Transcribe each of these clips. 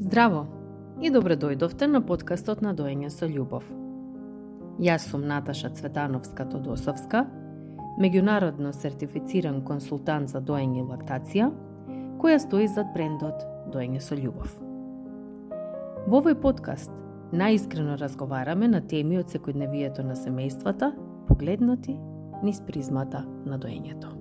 Здраво и добре дојдовте на подкастот на Доење со љубов. Јас сум Наташа Цветановска-Тодосовска, меѓународно сертифициран консултант за доење и лактација, која стои зад брендот Доење со љубов. Во овој подкаст наискрено разговараме на теми од секојдневието на семејствата, погледнати низ призмата на доењето.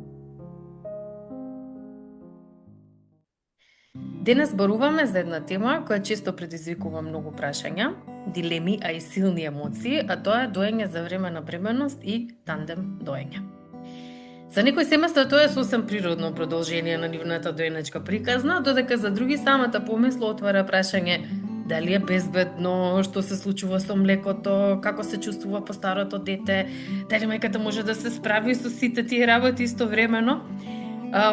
Денес зборуваме за една тема која често предизвикува многу прашања, дилеми, а и силни емоции, а тоа е доење за време на бременост и тандем доење. За некои семејства тоа е сосем природно продолжение на нивната доенечка приказна, додека за други самата помисла отвара прашање дали е безбедно, што се случува со млекото, како се чувствува постарото дете, дали мајката може да се справи со сите тие работи истовремено.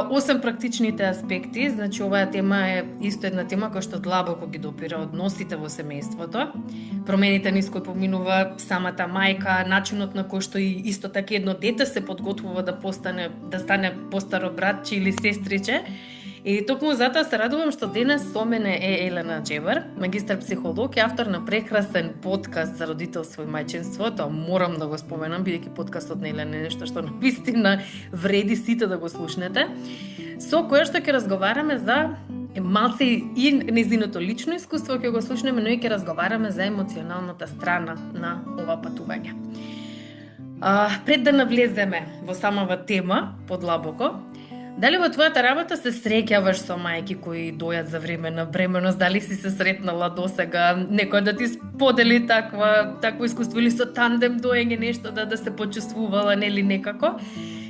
Осем практичните аспекти, значи оваа тема е исто една тема која што длабоко ги допира односите во семејството, промените низ кои поминува самата мајка, начинот на кој што и исто така едно дете се подготвува да стане постаро братче или сестриче. И токму затоа се радувам што денес со мене е Елена Джебар, магистар психолог и автор на прекрасен подкаст за родителство и мајчинство. Тоа морам да го споменам, бидејќи подкастот на Елена е нешто што навистина вреди сите да го слушнете. Со која што ќе разговараме за малце и незиното лично искуство ќе го слушнеме, но и ќе разговараме за емоционалната страна на ова патување. Пред да навлеземе во самава тема подлабоко, дали во твојата работа се среќаваш со мајки кои дојат за време на бременост? Дали си се сретнала досега некој да ти сподели такво искуство или со тандем доење нешто да се почувствувала нели некако?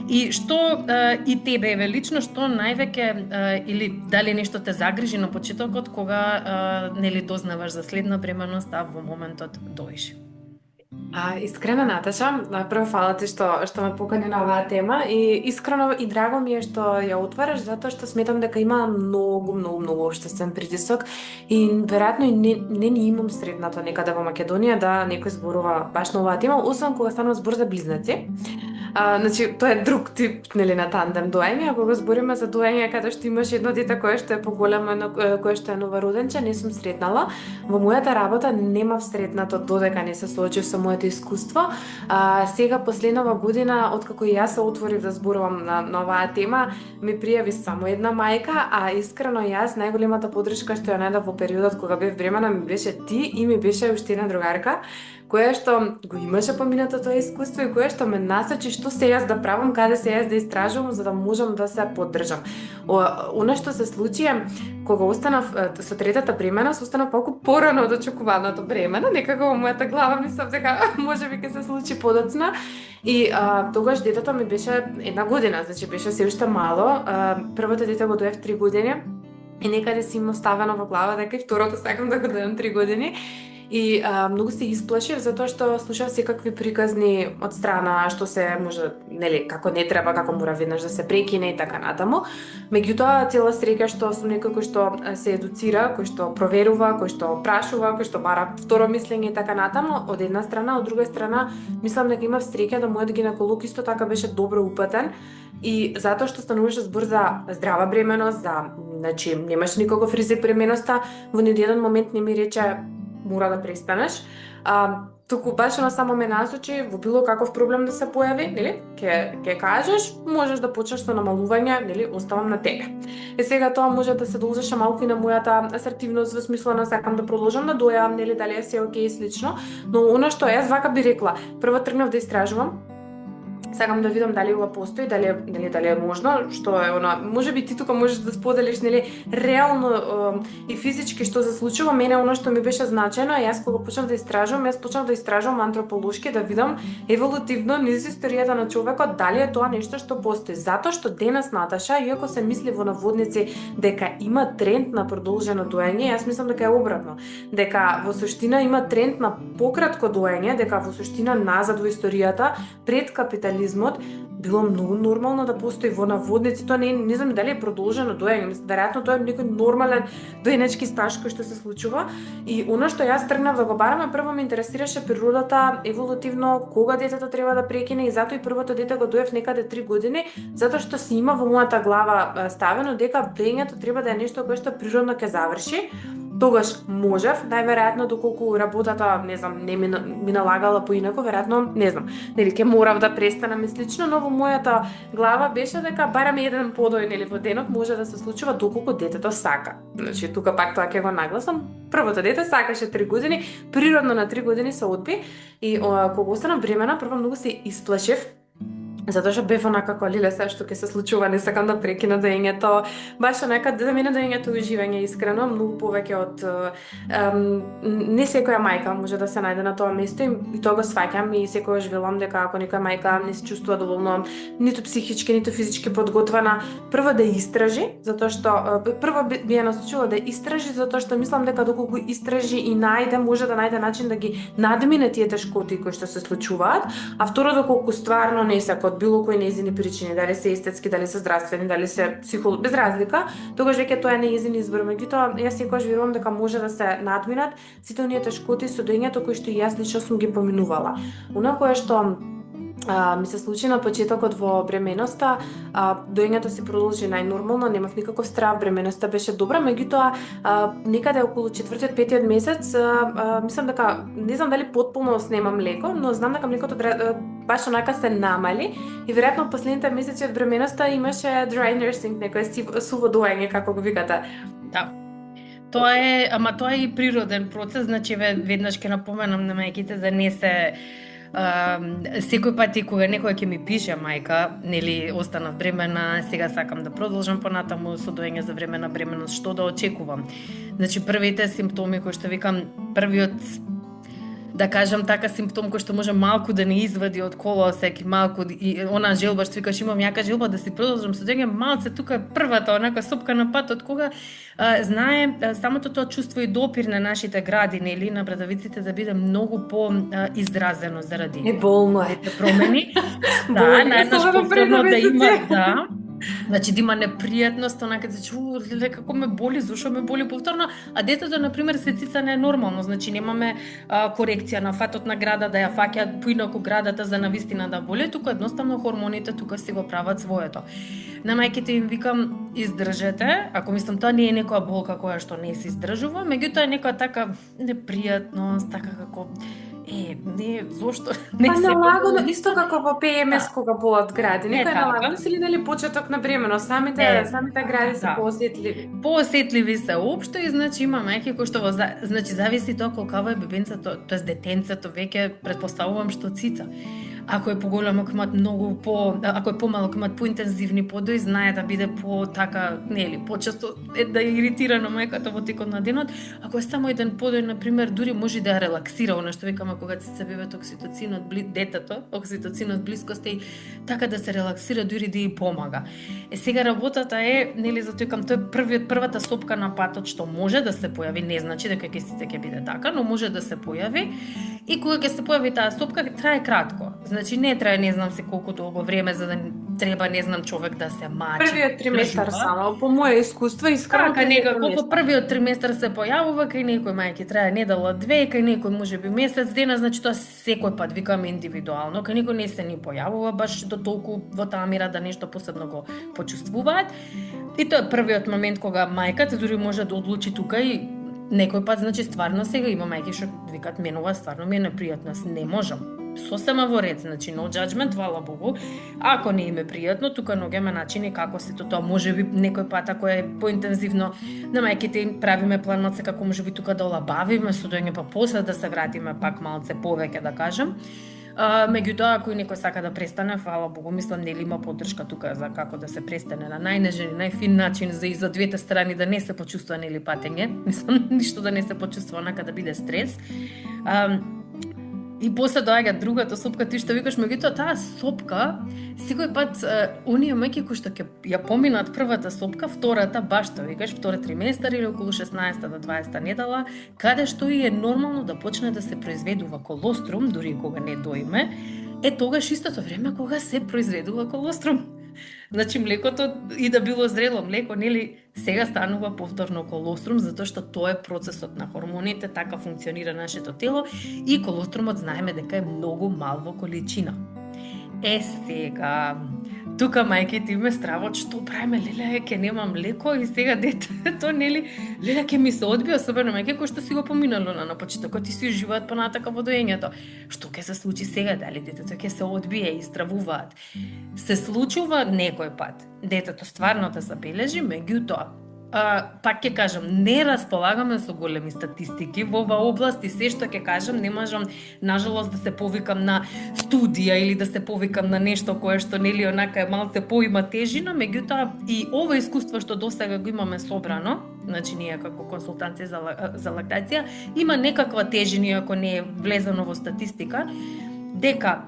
И што и тебе еве лично што највеќе или дали нешто те загрижи на почетокот кога нели дознаваш за следна бременост, а во моментот доиш? Искрена, Наташа, прво фала ти што ме покани на оваа тема и искрено и драго ми е што ја отвараш, затоа што сметам дека има многу општествен притисок и веројатно и не ни имам среднато некаде во Македонија да некој зборува баш на оваа тема, освен кога станува збор за близнаци. Значи, тоа е друг тип нели на тандем доење, а кога збориме за доење каде што имаш едно дете кое што е поголемо, кое што е новороденче, не сум сретнала. Во мојата работа немав сретнато додека не се соочив со моето искуство. Сега последнава година, откако и јас се отворив да зборувам на оваа тема, ми пријави само една мајка, а искрено јас најголемата подршка што ја најдов во периодот кога бев бремена ми беше ти и ми беше уште една другарка, која што го имаше поминато тоа искуство и која што ме насочи што се јас да правам, каде се јас да истражувам за да можам да се поддржам. Она што се случи кога останав со третата бременост, останав малку порано од очекуваното бремена, некако во мојата глава мислам дека можеби ќе се случи подоцна. И тогаш детето ми беше една година, значи беше се уште мало. Првото дете го доев 3 години и некаде си има ставено во глава дека и второто сакам да го дојам 3 години. И многу се исплашив затоа што слушав секакви приказни од страна што се може, нели, како не треба, како мора веднаш да се прекине и така натаму. Меѓутоа, цела среќа што сум некој кој што се едуцира, кој што проверува, кој што прашува, кој што бара второ мислење и така натаму, од една страна, од друга страна, мислам дека имав среќа да мојот гинеколог исто така беше добро упатен и затоа што стануваше збор за здрава бременост, значи немаше никаков ризик бременоста, во еден момент не ми рече мора да престанеш. Туку баш на само ме насочи во било каков проблем да се појави, нели? Ќе кажеш, можеш да почнеш со намалување, нели, оставам на тебе. Сега тоа може да се должеше малку и на мојата асертивност во смисла на сакам да продолжам да дојам, нели, дали е се окей и слично, но она што јас вака би рекла, прво тргнав да истражувам. Сакам да видам дали ова постои, дали е можно, што е она, можеби ти тука можеш да споделиш, нели, реално и физички што се случува. Мене она што ми беше значено, јас кога почнав да истражувам антрополошки, да видам еволутивно низ историјата на човекот дали е тоа нешто што постои. Затоа што денес, Наташа, иако се мисли во наводници дека има тренд на продолжено доење, јас мислам дека е обратно. Дека во суштина има тренд на пократко доење, дека во суштина назад во историјата пред капитализмот било многу нормално да постои во наводници. Тоа не знам дали е продолжено доење, веројатно тоа е некој нормален доенечки стаж кој што се случува. И она што јас тргнав да го барам, прво ме интересираше природата, еволутивно, кога детето треба да прекине и затоа и првото дете го доев некаде 3 години, затоа што си има во мојата глава ставено дека доењето треба да е нешто кое што природно ќе заврши. тогаш можев, најверојатно доколку работата, не знам, не ми налагала поинаку, веројатно, не знам, нели ќе морав да престанам и слично, но во мојата глава беше дека барем еден подој нели во денот може да се случува доколку детето сака. Значи тука пак тоа ќе го нагласам. Првото дете сакаше 3 години, природно на 3 години се одби и кога останав бремена, прво многу се исплашев. Затоа што бев онака како леле се што ќе се случува, не сакам да прекина доењето. Баш онака за мене доењето е уживање искрено, многу повеќе од не секоја мајка може да се најде на тоа место и тоа го сваќам и секогаш велам дека ако некоја мајка не се чувствува доволно ниту психички, ниту физички подготвена, прво да истражи, затоа што прво би ја насочила да истражи, затоа што мислам дека доколку истражи и најде, може да најде начин да ги надмине тие тешкоти кои што се случуваат, а второ доколку стварно не сака било кои нејзини причини, дали се естетски, дали се здравствени, дали се психолог, без разлика, тогаш веќе тоа е нејзин избор. Меѓутоа, јас секогаш верувам дека може да се надминат сите оние тешкоти со доењето кои што и јас лично сум ги поминувала. Она кое што ми се случи на почетокот во бременоста, доењето се продолжи најнормално, немав никаков страв, бременоста беше добра, меѓутоа некаде околу 4-5 месец, мислам дека не знам дали потполно снемам млеко, но знам дека млекото баш онака се намали и веројатно последните месеци од бременоста имаше dry nursing, некој суво доење како го викате. Да. Тоа е, ама тоа е и природен процес, значи веднаш ќе напоменам на мајките да не се секој пати кога некој ќе ми пише мајка, нели останав бремена, сега сакам да продолжам понатаму со доење за време на бременност, што да очекувам. Значи првите симптоми кои што викам, првиот да кажам така симптом кој што може малку да не извади од колосек и малку и она желба што викаш имам јака желба да си продолжам со доење, малце тука е првата онака сопка на патот кога знае самото тоа чувство и допир на нашите гради, нели, на брадавиците да биде многу по изразено заради болно е промени. Да, најнаш повторно да има, значи да има непријатност, онака да чу, леле како ме боли, зошто ме боли повторно, а детето на пример се цицане е нормално, значи немаме корекција на фатот на града да ја фаќа поинаку градата за навистина да боли, туку едноставно хормоните тука си го прават своето. На мајките им викам издржете, ако мислам тоа не е некоја болка која што не се издржува, меѓутоа е некоја така непријатност, така како не, зошто? Не се налагано, исто како во ПМС кога болат гради. Некој налагано се ли дали почеток на бременост, самите гради се поосетливи. Поосетливи се општо и значи има мајки кои што значи зависи тоа колкава е бебенцето, тоест детенцето веќе претпоставувам што цица. Ако е поголемо, имат многу ако е помалок, имат поинтензивни подои, знае да биде по така, нели, почесто да иритирано мајката во текот на денот. Ако е само еден подој, на пример, дури може да ја релаксира, она што викаме кога се бебе окситоцинот, детето, окситоцинот блискост и така да се релаксира, дури да и помага. Сега работата е, нели, затоа викам, тоа е првата сопка на патот што може да се појави, не значи дека ќе биде така, но може да се појави. И кога ќе се појави таа сопка, трае кратко. Значи не трае не знам се колку долго време за да треба не знам човек да се мачи. Првиот триместар само по моје искуство искрено така некако по првиот триместар се појавува, кај некој мајки трае недела две, кај некој можеби месец дена, значи тоа секој пат викаме индивидуално, кај некој не се ни појавува баш до толку во таа мера да нешто посебно го почувствуваат. И тоа е првиот момент кога мајката дури може да одлучи тука и некој пат, значи стварно сега има мајки што викаат менува стварно ми е непријатно, не можам. Сосема во ред, значи no judgment, вала Богу. Ако не им е пријатно, тука наоѓаме начини како сето тоа можеби некој пат ако е поинтензивно на мајките им правиме планот како можеби тука да олабавиме со доење па после да се вратиме пак малце повеќе да кажам. Меѓутоа ако и некој сака да престане, фала Богу, мислам нели има поддршка тука за како да се престане на најнежен и најфин начин за и за двете страни да не се почувствува нели патење. Мислам ништо да не се почувствува онака да биде стрес. И после доаѓа другата сопка, ти што викаш, меѓутоа таа сопка, секој пат оние мајки кои што ќе ја поминат првата сопка, втората баш што викаш, втори триместар или околу 16 до 20 недела, каде што и е нормално да почне да се произведува колострум, дури кога не доиме, е тогаш истото време кога се произведува колострум. Значи млекото и да било зрело млеко, нели, сега станува повторно колострум, затоа што тоа е процесот на хормоните, така функционира нашето тело и колострумот знаеме дека е многу мал во количина. Сега, тука мајките име стравот, што правиме, леле, ќе нема млеко и сега детето, нели, леле, ќе ми се одби, особено мајке кој што си го поминало на почетокот и си уживаат понатака во доењето. Што ќе се случи сега, дали детето ќе се одбие и стравуваат? Се случува некој пат. Детето стварно да забележи, меѓутоа, пак ќе кажам, не располагаме со големи статистики во оваа област и се што ќе кажам, не можам нажалост да се повикам на студија или да се повикам на нешто кое што нели онака е малце поима тежина, меѓутоа и ова искуство што досега го имаме собрано, значи ние како консултанти за лактација, има некаква тежина ако не е влезено во статистика, дека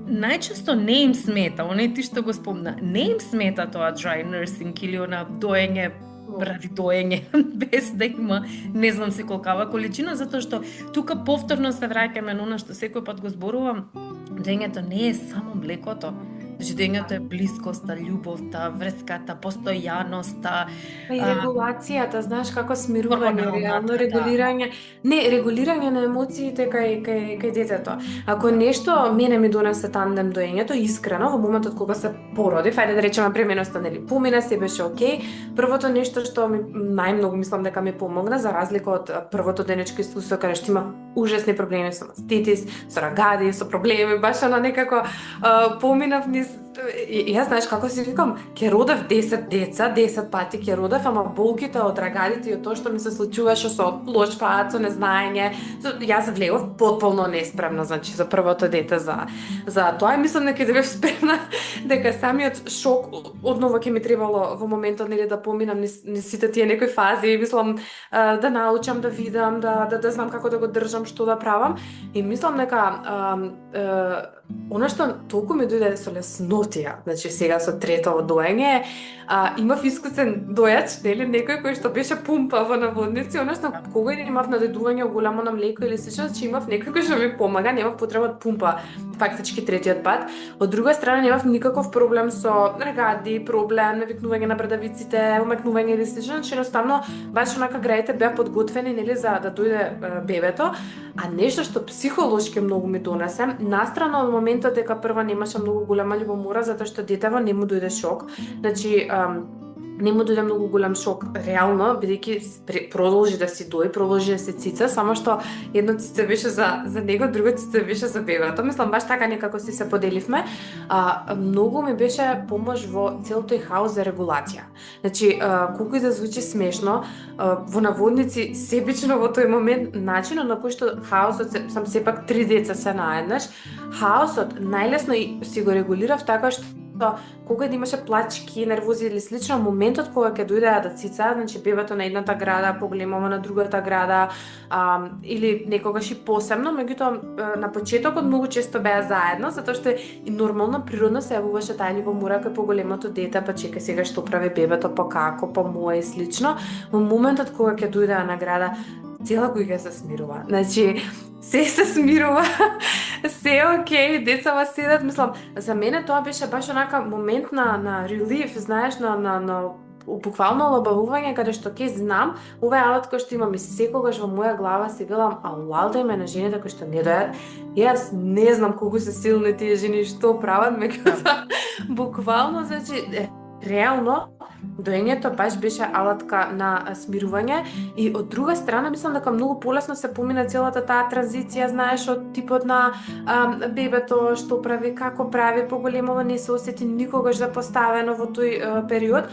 најчесто не им смета, оне ти што го спомна, не им смета тоа dry nursing или она доење ради доење, без да има не знам си колкава количина, затоа што тука повторно се враќаме на она што секој пат го зборувам, доењето не е само млекото. Значи, доењето е блискоста, љубовта, врската, постојаноста. И регулацијата, знаеш како смирување, реално регулирање. Не, регулирање на емоциите кај детето. Ако нешто мене ми донесе тандем доењето, искрено, во моментот кога се породив, ајде да речеме преминоста, нели, помина, се беше окей. Првото нешто што ми најмногу мислам дека ми помогна, за разлика од првото денечко искуство каде што има ужасни проблеми со маститис, со рагади, со проблеми, баш она некако поминав низ. Јас знаеш како си викам, ќе родев 10 деца, 10 пати ќе родев, ама болките од рагадите и од тоа што ми се случуваше со лош пат, со незнаење, јас влегов потполно неспремна, значи за првото дете за тоа и мислам дека ќе бев спремна дека самиот шок одново ќе ми требало во моментот нели да поминам низ сите тие некои фази, мислам да научам, да видам, да знам како да го држам, што да правам и мислам дека она што толку ми дојде со леснотија, значи сега со третото доење, имав искусен дојач, нели, некој кој што беше пумпа во наводници, она што кога и имав надедување големо на млеко или слично, че имав некој кој што ми помага, немав потреба од пумпа, фактички третиот пат. Од друга страна немав никаков проблем со рагади, проблем, навикнување на брадавиците, омекнување или слично, че едноставно баш онака граите беа подготвени, нели, за да дојде бебето, а нешто што психолошки многу ми донесе, настрана од моментот дека прва немаше многу голема љубомора затоа што детево не му дојде шок. Значи не му дојде многу голем шок реално, бидејќи продолжи да си дои, продолжи да се цица, само што едно цице беше за него, друго цице беше за бебето. Мислам баш така некако си се поделивме. Многу ми беше помош во целото и хаос за регулација. Значи, колку и да звучи смешно, во наводници себично во тој момент начинот на кој што хаосот сам сепак 3 деца се наеднаш, хаосот најлесно и си го регулирав така што кога да имаше плачки, нервози или слично, моментот кога ќе дојдеа да цицаат, значи бебето на едната града, поголемово на другата града, или некогаш и посебно, меѓутоа на почетокот многу често беа заедно, затоа што и нормално природно се јавуваше таа љубомора кај поголемото дете, па чека сега што прави бебето, па како, па мој и слично. Во моментот кога ќе дојдеа на града, цела која се смирува. Значи, се смирува, се окей, децава седат, мислам, за мене тоа беше баш онака момент на релиф, знаеш, на буквално олабавување, каде што ќе знам, ова е алат кој што имам и секогаш во моја глава си велам, алалта име на жените кои што не дојат, јас не знам колку се силни тие жени што прават, меѓутоа, буквално, значи, реално, доењето баш беше алатка на смирување и од друга страна мислам дека многу полесно се помина целата таа транзиција, знаеш, од типот на бебето што прави, како прави, поголемово не се осети никогаш запоставено во тој период.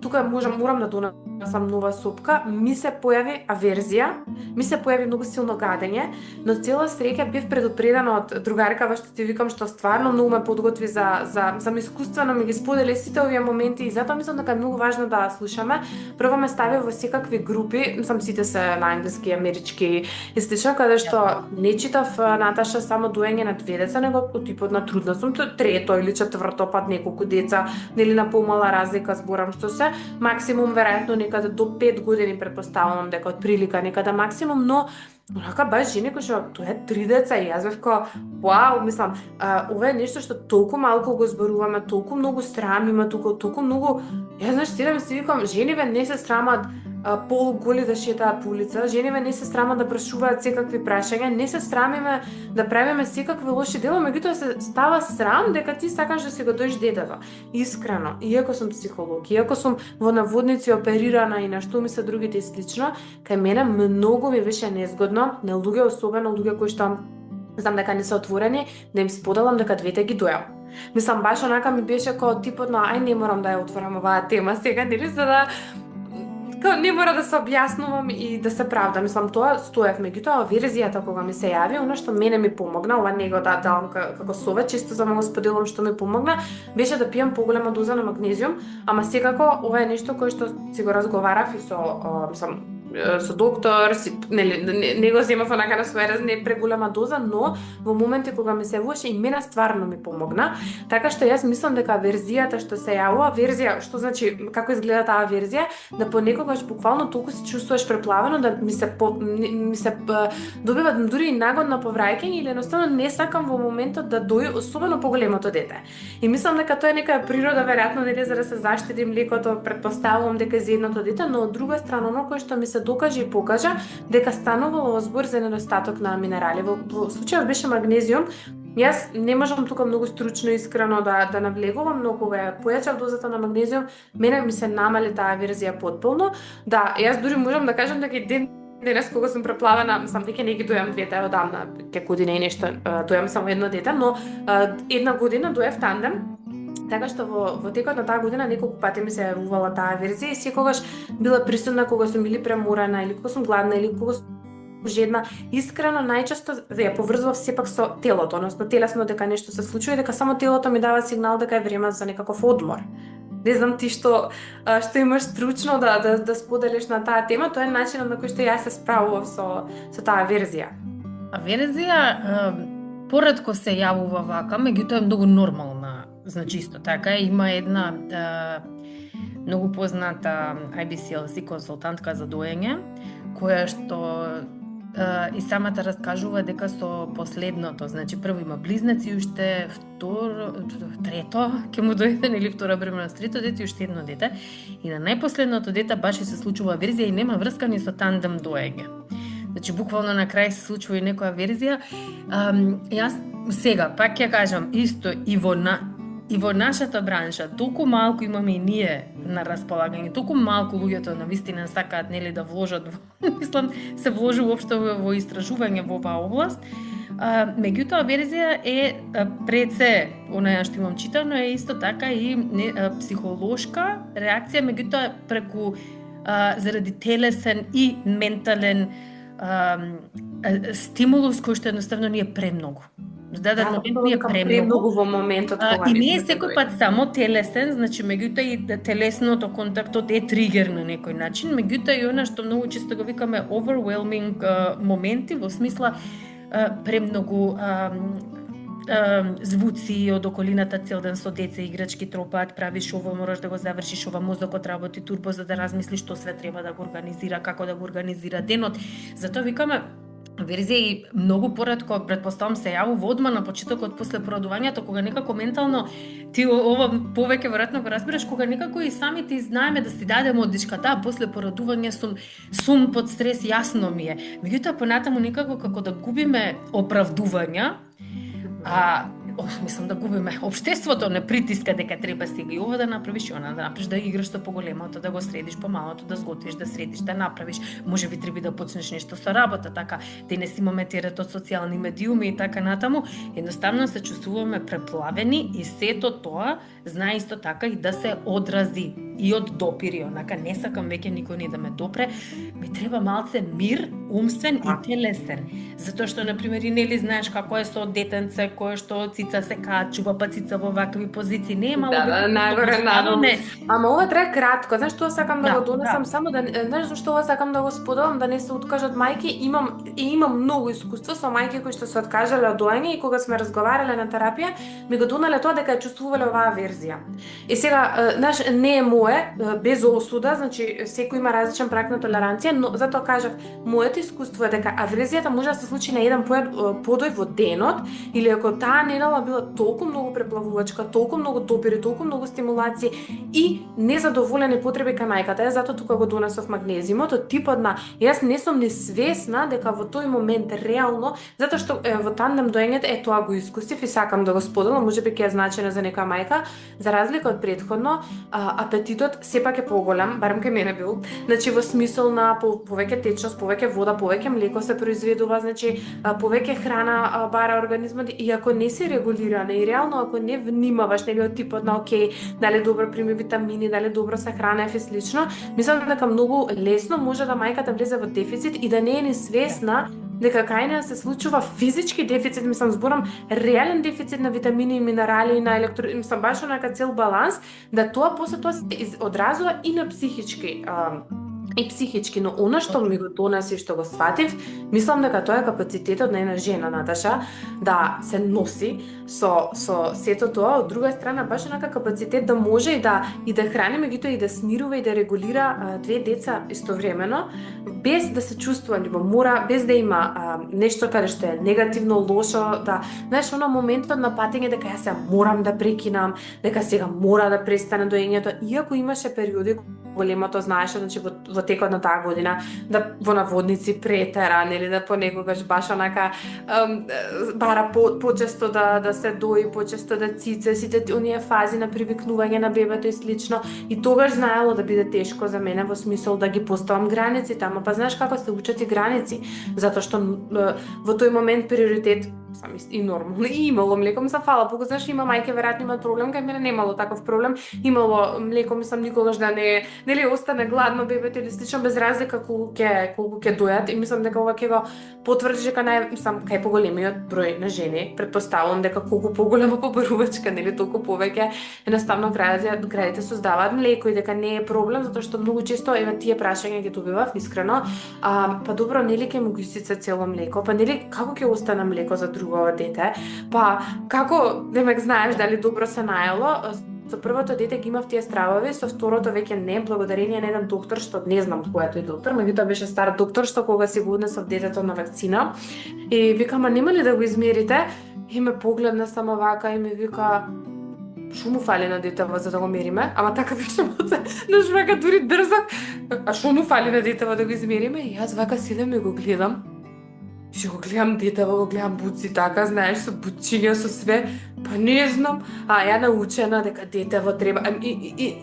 Тука морам да донесам нова сопка, ми се појави аверзија, ми се појави многу силно гадење, но цела среќа бев предупредена од другарка, што ти викам што стварно многу ме подготви за искуствено ми ги сподели сите овие моменти и затоа мислам дека е многу важно да слушаме. Прво ме стави во секакви групи, мислам сите се на англиски, амерички и слично, каде што не читав Наташа само доење на 2 деца, него од типот на трудна сум, трето или четврто пат неколку деца, нели на помала разлика зборам што се, максимум веројатно некаде до 5 години претпоставувам дека од прилика некаде максимум, но онака баш жени кои што тоа е 3 деца и јас бев ко вау, мислам, ова е нешто што толку малку го зборуваме, толку многу срам има тука, толку многу, јас знаеш, седам и си викам, жениве не се срамат полуголи да шетаат по улица, жениве не се срамат да прашуваат секакви прашања, не се срамиме да правиме секакви лоши дела, меѓутоа се става срам дека ти сакаш да си го доиш детето. Искрено, иако сум психолог, иако сум во наводници оперирана и на што ми се другите и слично, кај мене многу ми беше незгодно, на луѓе, особено луѓе кои што знам дека не се отворени, да им споделам дека двете ги дојам. Мислам, баш онака ми беше као типот на ај не морам да ја отворам оваа тема сега, нели, за да не мора да се објаснувам и да се правда. Мислам, тоа стоев, меѓутоа верзијата кога ми се јави, она што мене ми помогна, ова него да давам како совет, чисто за да го споделам што ми помогна, беше да пијам поголема доза на магнезиум, ама секако ова е нешто кое што си го разговарав и со, мислам, со доктор, не го земав онака на своја раз, не преголема доза, но во моменти кога ми се јавуваше и мене стварно ми помогна, така што јас мислам дека верзијата што се јавува, верзија, што значи како изгледа таа верзија, да понекогаш буквално толку се чувствуваш преплавено да ми се добива дури и нагон на повраќање или едноставно не сакам во моментот да дој, особено поголемото дете. И мислам дека тоа е некоја природа веројатно нели за да се заштити млекото, претпоставувам дека за едното дете, но од друга страна оно кое што ми се докаже и покажа дека станувало збор за недостаток на минерали. Во случајот беше магнезиум. Јас не можам тука многу стручно искрено да навлегувам, но кога ја појачав дозата на магнезиум, мене ми се намали таа верзија потполно. Да, јас дури можам да кажам дека и денес кога сум преплавена, сам веќе не ги дојам двете одамна, ке година и нешто, дојам само едно дете, но една година доев тандем. Така што во текот на таа година неколку пати ми се јавувала таа верзија и секогаш била присутна кога сум или преморена, или кога сум гладна, или кога сум жедна. Искрено најчесто ја поврзував сепак со телото, односно телесно дека нешто се случува и дека само телото ми дава сигнал дека е време за некаков одмор. Не знам ти што имаш стручно да споделиш на таа тема, тоа е начинот на кој што јас се справував со таа верзија. А верзија поретко се јавува вака, меѓутоа е многу нормална. Значи исто така има една многу позната IBCLC консултантка за доење, која што и самата раскажува дека со последното, значи прво има близнаци, уште трето, ќе му дојде или втора бременост, трето дете и уште едно дете. И на најпоследното дете баш и се случува верзија и нема врска ни со тандем доење. Значи буквално на крај се случува и некоја верзија. Јас сега пак ќе кажам исто и во нашата бранша, толку малку имаме и ние на располагање, толку малку луѓето навистина сакаат нели да вложат мислам се вложи уопшто во истражување во оваа област. Меѓутоа верзија е пред се, онаја што имам читано е исто така и психолошка реакција, меѓутоа преку заради телесен и ментален стимулус кој што едноставно ни е премногу. Даден момент ни е премногу во моментот кога и не е секој пат само телесен, значи меѓутоа и телесното контактот е тригер на некој начин, меѓутоа и она што многу често го викаме overwhelming моменти во смисла премногу звуци од околината цел ден со деца, играчки тропаат, правиш ово, мораш да го завршиш ова, мозокот работи турбо за да размисли што све треба да го организира, како да го организира денот. Затоа викаме верзија и многу поретко претпоставам се јавува одма на почетокот после породувањето, кога некако ментално ти ова повеќе веројатно го разбираш, кога некако и самите знаеме да си дадеме оддишка, да, после породување сум под стрес, јасно ми е. Меѓутоа понатаму некако како да губиме оправдувања, мислам да губиме. Општеството не притиска дека треба сега и ова да направиш и она да направиш, да играш со поголемото, да го средиш помалото, да сготвиш, да средиш, да направиш. Можеби треба да почнеш нешто со работа, така. Денес имаме терет од социјални медиуми и така натаму. Едноставно се чувствуваме преплавени и сето тоа знае исто така и да се одрази и од допири, онака не сакам веќе никој не да ме допре, ми треба малце мир, умствен и телесен. Затоа што на пример и нели знаеш како е со детенце кое што цица се качува, па цица во вакви позиции, не е мало нагоре надолу. Ама ова трае кратко, знаеш што сакам да го донесам само да знаеш зашто ова сакам да го споделам, да не се откажат мајки, имам многу искуство со мајки кои што се откажале од доење и кога сме разговарале на терапија, ми го донале тоа дека ја чувствувале оваа верзија. И сега, знаеш, не е моја е, без осуда, значи секој има различен праг на толеранција, но затоа кажав, моето искуство е дека аврезијата може да се случи на еден подој во денот, или ако таа недела била толку многу преплавувачка, толку многу допири, толку многу стимулации и незадоволени потреби кај мајката, затоа тука го донесов магнезиумот, од типот на јас не сум ни свесна дека во тој момент реално, затоа што во тандем доењето тоа го искусив и сакам да го споделам, можеби ќе е значено за некоја мајка, за разлика од претходно, апетитот сепак е поголем, барем кај мене бил. Значи во смисол на повеќе течност, повеќе вода, повеќе млеко се произведува, значи повеќе храна бара организмот и ако не се регулирана и реално ако не внимаваш нели од типот на окей, дали добро прими витамини, дали добро се хранев и слично, мислам дека многу лесно може да мајката влезе во дефицит и да не е ни свесна дека кај неа се случува физички дефицит, мислам зборам реален дефицит на витамини и минерали и на мислам баш онака цел баланс, да тоа после тоа се одразува и на психички но она што ми го донесе што го сватив, мислам дека тоа е капацитетот на една жена, Наташа, да се носи со сето тоа, од друга страна баш онака капацитет да може и да храни, меѓутоа и да смирува и да регулира две деца истовремено, без да се чувствува љубомора, без да има нешто каде што е негативно, лошо, да, знаеш, она моментот на патење дека јас се морам да прекинам, дека сега мора да престане доењето, иако имаше периоди големото знаеше, значи во текот на таа година да во наводници претера, нели да понекогаш баш онака бара почесто да се дои, почесто да цице, сите оние фази на привикнување на бебето и слично. И тогаш знаело да биде тешко за мене во смисол да ги поставам границите, ама па знаеш како се учат и граници, затоа што во тој момент приоритет сам и нормално и имало млеко, мислам фала Богу, знаеш, има мајке веројатно имаат проблем, кај мене немало таков проблем, имало млеко, мислам никогаш да не нели остане гладно бебето или слично без разлика колку ќе дојат и мислам дека ова ќе го потврди дека мислам кај поголемиот број на жени, претпоставувам дека колку поголема побарувачка, нели толку повеќе едноставно градите создаваат млеко и дека не е проблем затоа што многу често еве тие прашања ги добивав искрено, па добро нели ќе му го исица цело млеко, па нели како ќе остане млеко за друго дете, па како демек знаеш дали добро се наело. Со првото дете ги имав тие стравови, со второто веќе не, благодарение на еден доктор што не знам кој е тој доктор, меѓутоа беше стар доктор што кога си го однесов детето на вакцина и вика, ма нема ли да го измерите? И ме погледна само вака и ми вика, шо му фали на детево за да го мериме? Ама така беше моце, наш вака дури дрзак, а шо му фали на детево да го измериме? И јас вака седам и го гледам. Ще го гледам детево, го гледам буци така, знаеш, со бучиња, со све, па не знам, ја научена дека детево треба,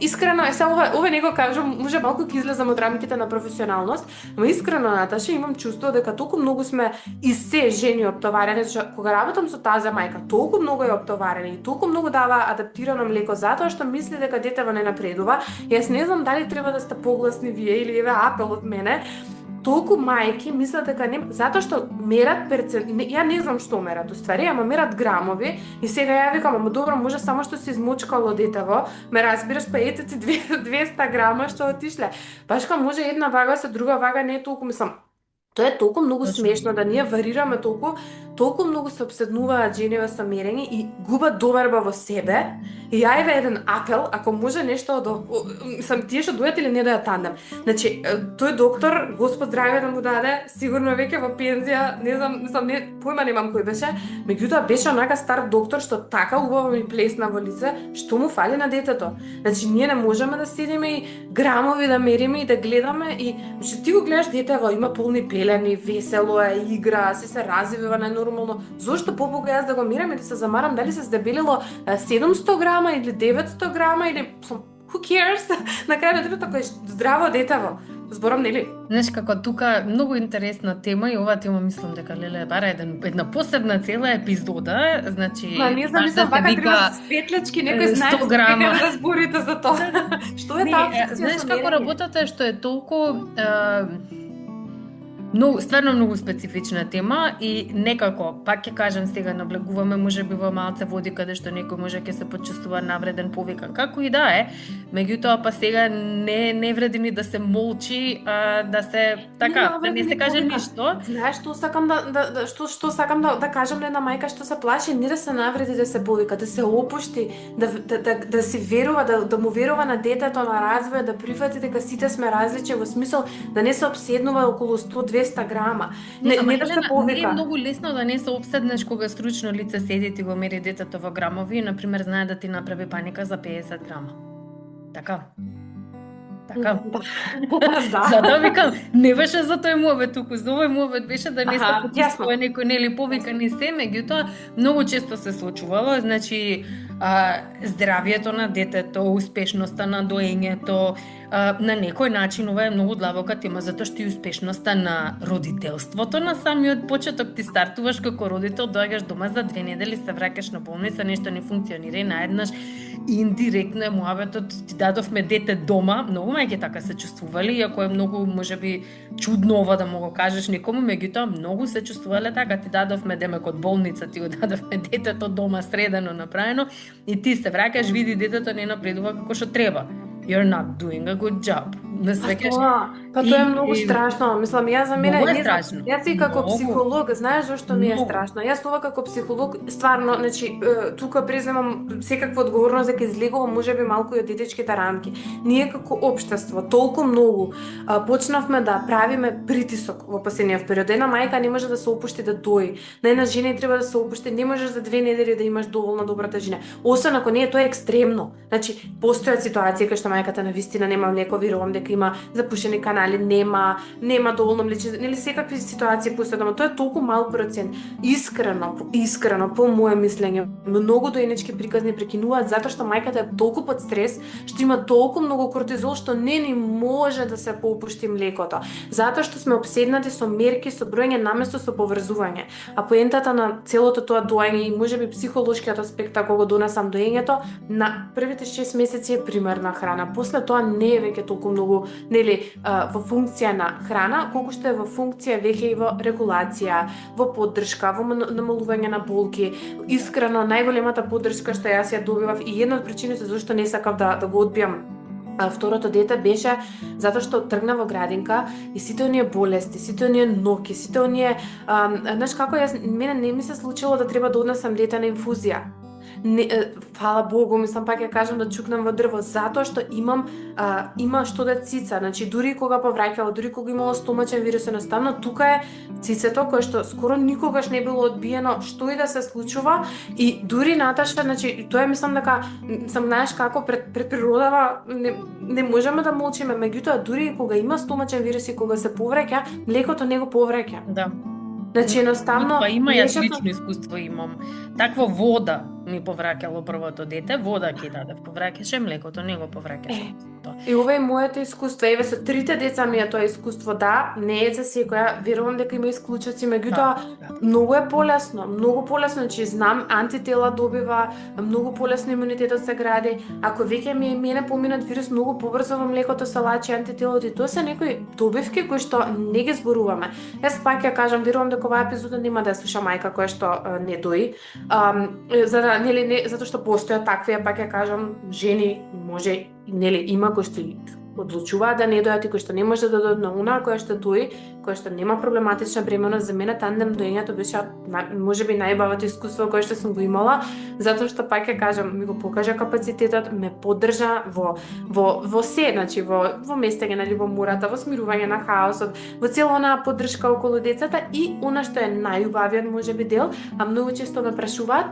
искрено, ова не го кажам, може малку ќе излезам од рамките на професионалност, но искрено, Наташа, имам чувство дека толку многу сме и се жени оптоварени, зашто кога работам со таза мајка, толку многу е оптоварени и толку многу дава адаптирано млеко затоа што мисли дека детево не напредува. Јас не знам дали треба да сте погласни вие или еве апел од мене. Толку мајки мислат дека не, затоа што мерат ја не знам што мерат уствари, ама мерат грамови и сега ја викам, ама добро, може само што се измочкало детево, ме разбираш, па ете ти 200 грама што отишле. Башка може една вага со друга вага не е толку, мислам, тоа е толку многу смешно да ние варираме толку многу се обседнуваат жениве со мерење и губат доверба во себе. И ја еве еден апел, ако може нешто сам тие што дојат или не дојат тандем. Значи, тој доктор, Господ здравје да му даде, сигурно веќе во пензија, не знам, појма немам кој беше, меѓутоа беше онака стар доктор што така убаво ми плесна во лице, што му фали на детето. Значи, ние не можеме да седиме и грамови да мериме и да гледаме и што ти го гледаш детево, има полни пелени, весело е, игра, се развива најнормално. Зошто побога јас да го мерам и да се замарам дали се здебелило 700 грама или 900 грама или who cares? На крај на детето кој е здраво детево. Зборам, нели? Знаеш како тука многу интересна тема и оваа тема мислам дека леле бара една посебна цела епизода, значи ма не знам, вака треба светлечки, некој знае дека разборите за тоа. Што е таа? Знаеш како работата е што е толку стварно многу специфична тема и некако, пак ќе кажам сега, наблегуваме можеби во малце води каде што некој може ќе се почувствува навреден, повикан, како и да е, меѓутоа па сега не вреди ни да се молчи, да се така, да не се каже ништо. Знаеш што сакам што сакам да кажам на една мајка што се плаши, не да се навреди, да се повика, да се опушти, да си верува, да му верува на детето, на развој, да прифати дека сите сме различни, во смисол да не се обседнува околу 100-200 грама. Не да се повика. Не е многу лесно да не се обседнеш кога стручно лице седи ти го мери детето во грамови и например знае да ти направи паника за 50 грама. Така. Така. Да. Затоа викам, не беше за тој муабет, туку за овој муабет беше да не се почувствува некој нели повикан и се, меѓутоа многу често се случувало, значи здравието на детето, успешноста на доењето, на некој начин ова е многу длабока тема, затоа што и успешноста на родителството на самиот почеток ти стартуваш како родител, доаѓаш дома за 2 недели, се враќаш на болница, нешто не функционира и наеднаш индиректно е муабетот, ти дадовме дете дома, многу мајки така се чувствували, иако е многу можеби чудно ова да му го кажеш некому, меѓутоа многу се чувствувале така, ти дадовме демек од болница, ти го дадовме детето дома средено направено и ти се враќаш, види детето не напредува како што треба. You're not doing a good job. Па тоа е многу страшно. Мислам, јас за мене јас и како психолог, знаеш зошто ми е страшно? Јас ова како психолог стварно, значи тука преземам секаква одговорност дека излегувам можеби малку и од етичките рамки. Ние како општество толку многу почнавме да правиме притисок во последниот период. Една мајка не може да се опушти да дои. На една жена треба да се опушти, не можеш за 2 недели да имаш доволно добра тежина. Освен ако не е тоа екстремно. Значи постојат ситуации кај што мајката навистина нема млеко, верувам дека има запушени канали, нема доволно млече, нели секакви ситуации постојат, тоа е толку мал процент. Искрено по мое мислење, многу доенечки приказни прекинуваат затоа што мајката е толку под стрес, што има толку многу кортизол што не ни може да се поопушти млекото. Затоа што сме обседнати со мерки, со броење наместо со поврзување. А поентата на целото тоа доење и можеби психолошкиот аспект ако го донесам доењето, на првите 6 месеци е примерна храна. После тоа не е веќе толку многу, нели, во функција на храна, колку што е во функција веќе и во регулација, во поддршка, во намалување на болки. Искрено најголемата поддршка што јас ја добивав и една од причините зашто не сакав да го одбијам второто дете беше затоа што тргна во градинка и сите оние болести, сите оние ноки, сите оние знаеш како мене не ми се случило да треба да однесам дете на инфузија. Не, фала Богу, мислам пак ја кажам да чукнам во дрво, затоа што има што да цица, значи дури кога повраќала, дури кога имало стомачен вирус, едноставно тука е цицето кое што скоро никогаш не било одбиено, што и да се случува и дури Наташа, значи тоа мислам дека знаеш како пред природава не можеме да молчиме, меѓутоа дури кога има стомачен вирус и кога се повраќа, млекото не го повраќа. Да. Значи едноставно има јас лично искуство имам. Таква вода ми повраќало првото дете, вода ќе дадев, повраќаше млекото, не го повраќаше. И ова е моето искуство, еве со 3 деца ми е тоа искуство, да, не е за секоја, верувам дека има исклучоци, меѓутоа многу е полесно, значи знам антитела добива, многу полесно имунитетот се гради. Ако веќе мене поминат вирус многу побрзо во млекото се лачи антителото и тоа се некои добивки кои што не ги зборуваме. Јас пак ја кажам, верувам дека оваа епизода нема да ја слуша мајка која што не дои, затоа што постојат такви, пак ја кажам, жени може има кои што одлучуваат да не дојат и кои што не може да дојат, но онаа која што дои, која што нема проблематична бременост, за мене тандем доењето беше можеби најбавото искуство кое што сум го имала, затоа што пак ја кажам, ми го покажа капацитетот, ме поддржа во се, значи во местење на љубомората, во смирување на хаосот, во цела онаа поддршка околу децата и она што е најубавиот можеби дел, а многу често ме прашуваат.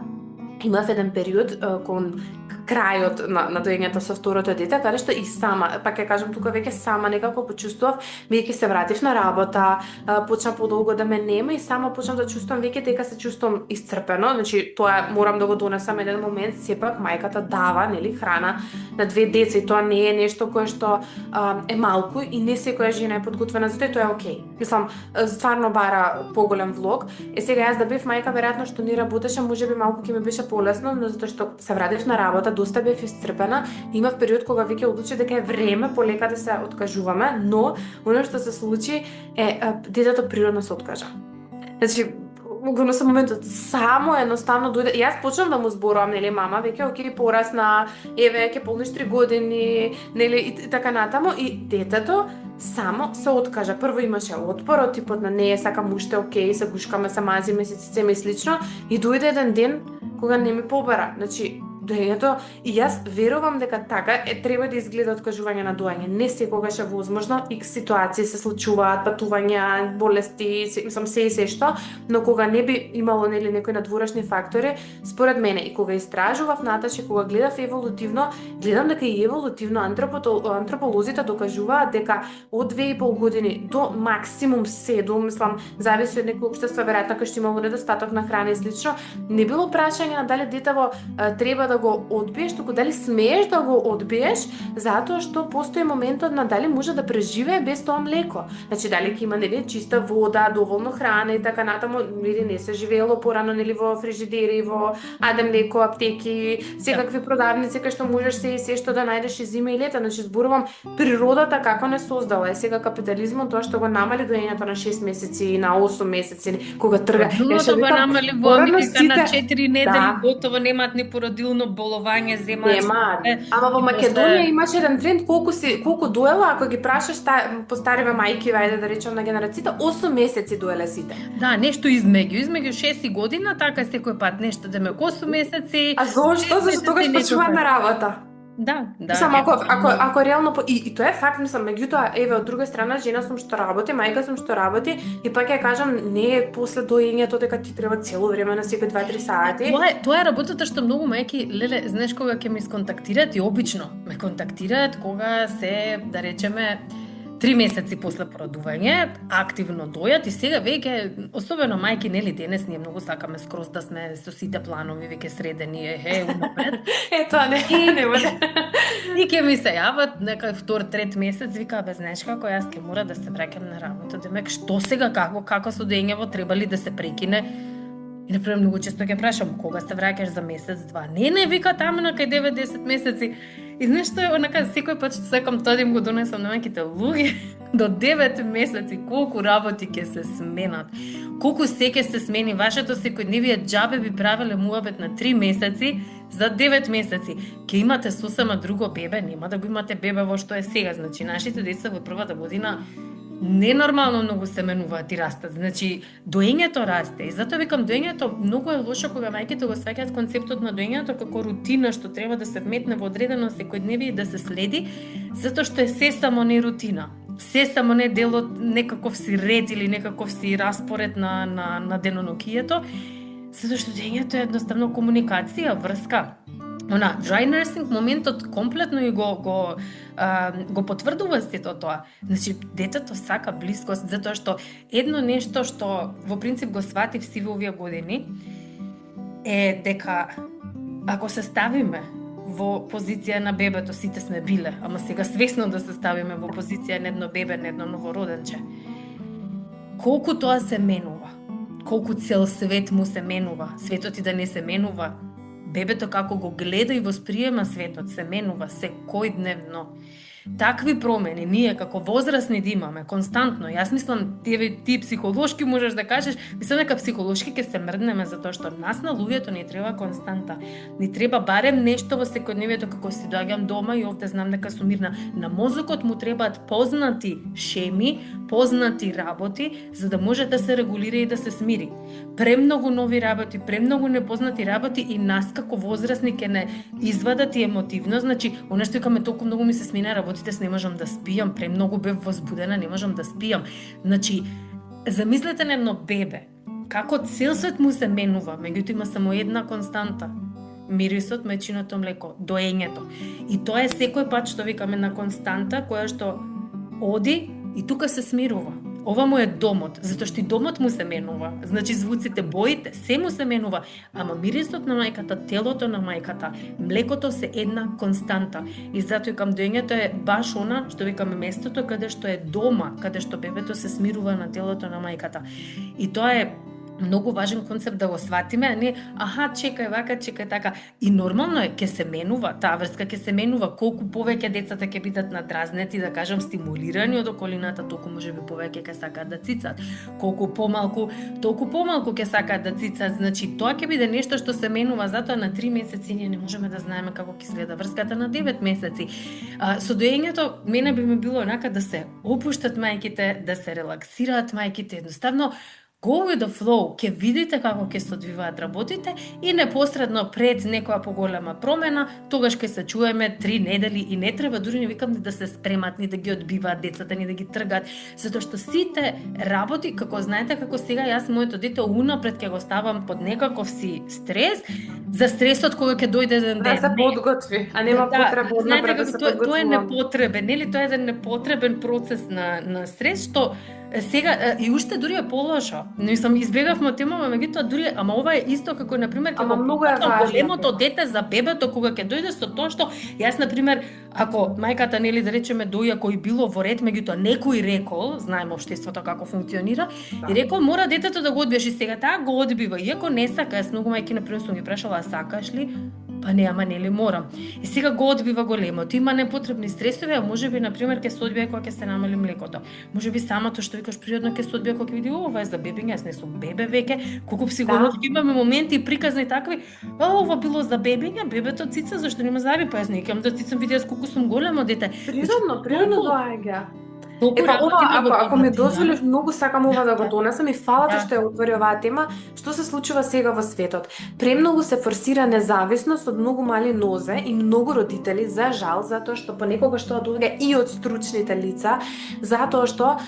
Имав еден период кон крајот на доењето со второто дете, каде што и сама, пак ја кажам тука веќе сама некако почувствував, веќе се вратив на работа, почна подолго да ме нема и сама почнав да чувствувам веќе дека се чувствувам исцрпено, значи тоа морам да го донесам еден момент, сепак мајката дава, нели, храна на 2 деца и тоа не е нешто кое што е малку и не секоја жена е подготвена за тоа, тоа е окей. Мислам, стварно бара поголем влог. Сега јас да бев мајка, веројатно што не работеше, можеби малку ќе ми беше полесно, но затоа што се вратив на работа, доста бев исцрпена, имав период кога веќе одлучи дека е време полека да се откажуваме, но оно што се случи е детето природно се откажа. Значи, во со моментот само едноставно дојде. Јас почнав да му зборувам, нели, мама, веќе окей, порасна, еве ќе полниш 3 години, нели, и така натаму, и детето само се откажа. Прво имаше отпор, од типот на не, сакам уште, окей, се гушкаме, се мазиме, се и слично, и дојде еден ден кога не ми побара. Значи, доењето, и јас верувам дека така треба да изгледа откажување на доање. Не секогаш е возможно, икс ситуации се случуваат, патувања, болести, се што, но кога не би имало, нели, некои надворешни фактори, според мене, и кога истражував натаму, кога гледав еволутивно, гледам дека и еволутивно антрополозите докажуваат дека од 2,5 години до максимум 7, мислам, зависи од некој општество, веројатно кај што имало недостаток на храна и слично, не било прашање на дали детево треба да го одбиеш, туку дали смееш да го одбиеш, затоа што постои моментот на дали може да преживее без тоа млеко. Значи дали ќе има, нели, чиста вода, доволно храна и така натаму, нели не се живеело порано, нели, во фрижидери, во млеко, аптеки, секакви продавници кај што можеш се што да најдеш и зима и лета. Значи зборувам природата како не создала. Е сега капитализмот тоа што го намали доењето на 6 месеци, на 8 месеци, кога трга. Тоа го намали во Америка на 4 недели, готово немаат ни породилно боловање, земаат. Ама во Македонија имаше еден тренд колку доела, ако ги прашаш постариве мајки, ајде да речем на генерациите, 8 месеци доеле сите. Да, нешто измеѓу 6 година, така секој пат нешто да ме 8 месеци. А зошто? Зашто тогаш почнуваат на работа? Да. Само ако реално и тоа е факт, мислам, меѓутоа, еве, од друга страна, жена сум што работи, мајка сум што работи, и пак ја кажам, не е после доењето дека ти треба цело време на секој 2-3 сати. Тоа е работата што многу мајки, леле, знаеш кога ќе ме сконтактираат, и обично ме контактираат кога се, да речеме, 3 месеци после породување, активно дојат, и сега веќе, особено мајки, нели, денес ние многу сакаме скроз да сме со сите планови веќе средени, унапред. Тоа не може. И ќе ми се јават некај 2-3 месец, вика, бе, знаеш како, јас ќе мора да се враќам на работа. Демек, што сега, како со доењево, треба ли да се прекине? И например, многу често ќе прашам, кога се враќаш за месец-два? Не, вика, таму на кај 9-10 месеци. И знаеш што е, онака, секој пат што сакам тоа да им го донесам на мајките, луѓе, до 9 месеци, колку работи ќе се сменат, колку се ќе се смени, вашето секојдневие џабе би правеле муабет на 3 месеци, за 9 месеци. Ќе имате сосема друго бебе, нема да го имате бебе во што е сега. Значи, нашите деца во првата година ненормално многу се менуваат и растат. Значи, доењето расте. И затоа викам, доењето многу е лошо кога мајките го сваќаат концептот на доењето како рутина што треба да се вметне во одредено секојдневие и да се следи, затоа што е се само не рутина. Се само не дел од некаков си ред или некаков си распоред на денонокието, затоа што доењето е едноставно комуникација, врска. Она dry nursing моментот комплетно и го потврдува сето тоа. Значи, детето сака блискост, затоа што едно нешто што во принцип го сватив си во овие години е дека ако се ставиме во позиција на бебето, сите сме биле, ама сега свесно да се ставиме во позиција на едно бебе, на едно новороденче, колку тоа се менува, колку цел свет му се менува, светот и да не се менува, бебето како го гледа и восприема светот се менува секојдневно. Такви промени ние како возрастни да имаме константно. Јас мислам, ти психолошки можеш да кажеш, мислам дека психолошки ќе се мрднеме затоа што нас на луѓето ни треба константа. Ни треба барем нешто во секојдневието како си доаѓам дома и овде знам дека сум мирна. На мозокот му требаат познати шеми, познати работи за да може да се регулира и да се смири. Премногу нови работи, премногу непознати работи и нас како возрастни ќе не извадат и емотивно, значи, она што викаме толку многу ми се смена работите, не можам да спијам, премногу бев возбудена, не можам да спијам. Значи, замислете на едно бебе, како цел свет му се менува, меѓутоа има само една константа. Мирисот, мечиното млеко, доењето. И тоа е секој пат што викаме на константа која што оди и тука се смирува. Ова му е домот, затоа што и домот му се менува. Значи звуците, боите, се му се менува, ама мирисот на мајката, телото на мајката, млекото се една константа. И затоа викам доењето е баш она што викаме местото каде што е дома, каде што бебето се смирува на телото на мајката. И тоа е многу важен концепт да го сватиме, а не аха, чекај вака, чекај така. И нормално е, ќе се менува, таа врска ќе се менува, колку повеќе децата ќе бидат надразнети, да кажам, стимулирани од околината, толку можеби повеќе ќе сакаат да цицат. Колку помалку, толку помалку ќе сакаат да цицат. Значи, тоа ќе биде нешто што се менува, затоа на 3 месеци ние не можеме да знаеме како ќе изгледа врската на 9 месеци. Со доењето, мене би ми било онака да се опуштат мајките, да се релаксираат мајките, едноставно go with the flow, ќе видите како ќе се одвиваат работите и непосредно пред некоја поголема промена, тогаш ќе се чуеме 3 недели и не треба дури не викам да се спремат, ни да ги одбиваат децата, ни да ги тргат, затоа што сите работи, како знаете, како сега јас моето дете унапред ќе го ставам под некаков си стрес, за стресот кога ќе дојде еден ден. Да се подготви, а нема потреба однапред да се подготвува. Тоа е непотребен, нели? Тоа е еден непотребен процес на стрес што сега и уште дури е полошо. Мислам, избегавме темава, меѓутоа дури, ама ова е исто како на пример како големото дете за бебето кога ќе дојде со тоа што јас на пример ако мајката нели да речеме доја кој било во ред, меѓутоа некој рекол, знаеме општеството како функционира, и рекол мора детето да го одбиеш и сега таа го одбива, иако не сака, јас многу мајки на пример сум ги прашала сакаш ли? Па не, ама нели морам. И сега го одбива големото. Има непотребни стресови, а можеби на пример ќе се одбие кога ќе се намали млекото. Можеби самото што викаш природно ќе се одбие кога ќе види ова е за бебиња, јас не сум бебе веќе, колку психолошки имаме моменти и приказни такви. Ова било за бебиња, бебето цица, зашто нема заби, па јас не икам да цицам, види јас колку сум големо дете. Природно доаѓа. Ако ми дозволиш, многу сакам ова да го донесам и фала ти што ја отвори оваа тема. Што се случува сега во светот? Премногу се форсира независност од многу мали нозе и многу родители, за жал, затоа што понекогаш тоа доаѓа и од стручните лица, затоа што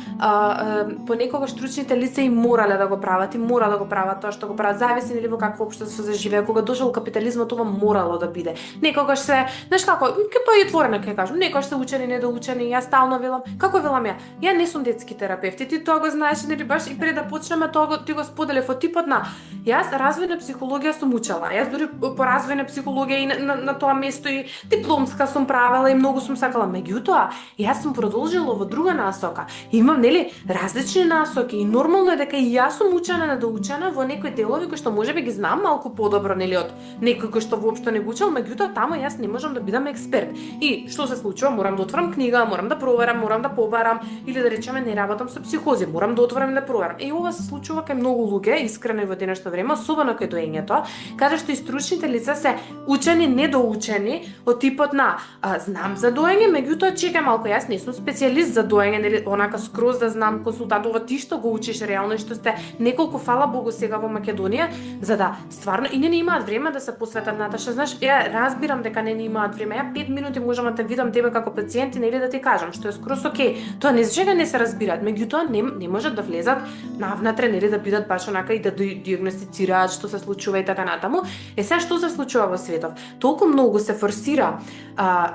понекогаш стручните лица и морале да го прават, и мора да го прават тоа што го прават, зависи нели во какво општество се живее. Кога дошол капитализмот, ова морало да биде. Некогаш се, знаеш како, па и отворено ќе кажам, некогаш се учени, недоучени, јас стално велам, како велам ја не сум детски терапевт и ти тоа го знаеш, нели баш и пред да почнеме тоа ти го споделив од типот на јас развојна психологија сум учела. Јас дури по развојна психологија и на тоа место и дипломска сум правела и многу сум сакала, меѓутоа јас сум продолжила во друга насока. Имам нели различни насоки и нормално е дека и јас сум учена недоучена во некои делови кои што можеби ги знам малку подобро нели од некој кој што воопшто не го учел, меѓутоа таму јас не можам да бидам експерт. И што се случува? Морам да отворам книга, морам да проверам, морам да побарам или да речеме не работам со психози, морам да отворам и да проверам. И ова се случува кај многу луѓе, искрено во денешно време, особено кај доењето, каде што и стручните лица се учени недоучени од типот на знам за доење, меѓутоа чекај малку, јас не сум специјалист за доење, нели онака скроз да знам консултант, ова ти што го учиш реално и што сте неколку, фала Богу, сега во Македонија, за да стварно и не имаат време да се посветат. Наташа, знаеш, ја разбирам дека не имаат време. Ја 5 минути можам да те видам тебе како пациент и нели да ти кажам што е скроз окей. Тоа не зашега не се разбираат, меѓутоа не можат да влезат навнатре, нели да бидат баш онака и да диагностицираат што се случува и така натаму. Сега што се случува во светот? Толку многу се форсира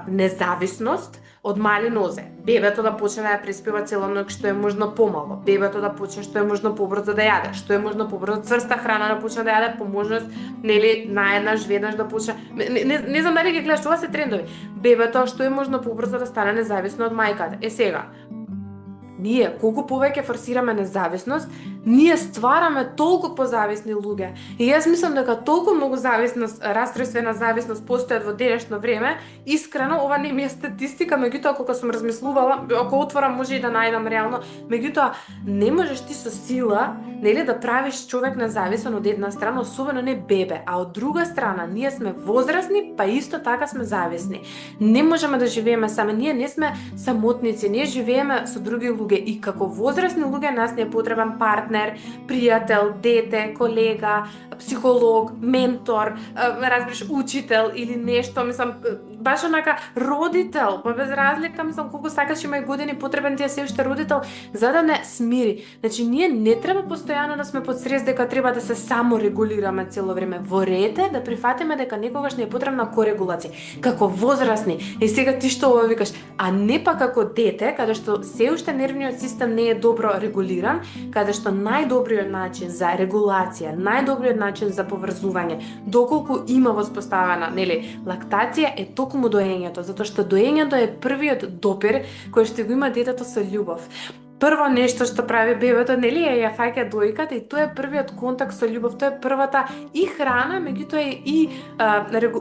независност од мали нозе. Бебето да почне да ја преспива цела ноќ што е можно помало. Бебето да почне што е можно побрзо да јаде, што е можно побрзо цврста храна да почне да јаде, по можност нели наеднаш веднаш да почне. Не знам дали ги гледаш, ова се трендови. Бебето што е можно побрзо да стане независно од мајката. Сега ние колку повеќе форсираме независност, ние ствараме толку позависни луѓе. И јас мислам дека толку многу зависност, расстройствена зависност постојат во денешно време. Искрено, ова не ми е статистика, меѓутоа кога сум размислувала, ако отворам може и да најдам реално, меѓутоа не можеш ти со сила, нели да правиш човек независен од една страна, особено не бебе, а од друга страна ние сме возрастни, па исто така сме зависни. Не можеме да живееме сами, ние не сме самотници, ние живееме со други луѓе и како возрастни луѓе нас не е потребен партнер, пријател, дете, колега, психолог, ментор, разбираш, учител или нешто, мислам, баш онака родител, па без разлика, мислам, колку сакаш има и години, потребен ти е се уште родител, за да не смири. Значи, ние не треба постојано да сме под стрес дека треба да се саморегулираме цело време. Во ред е да прифатиме дека некогаш не е потребна корегулација. Како возрастни, и сега ти што ова викаш, а не па како дете, каде што се уште нервниот систем не е добро регулиран, каде што најдобриот начин за регулација, најдобриот начин за поврзување, доколку има воспоставена, нели, лактација е токму доењето, затоа што доењето е првиот допир кој што го има детето со љубов. прво нешто што прави бебето, нели ја фаќа дојката и тоа е првиот контакт со љубов, тоа е првата и храна, меѓутоа и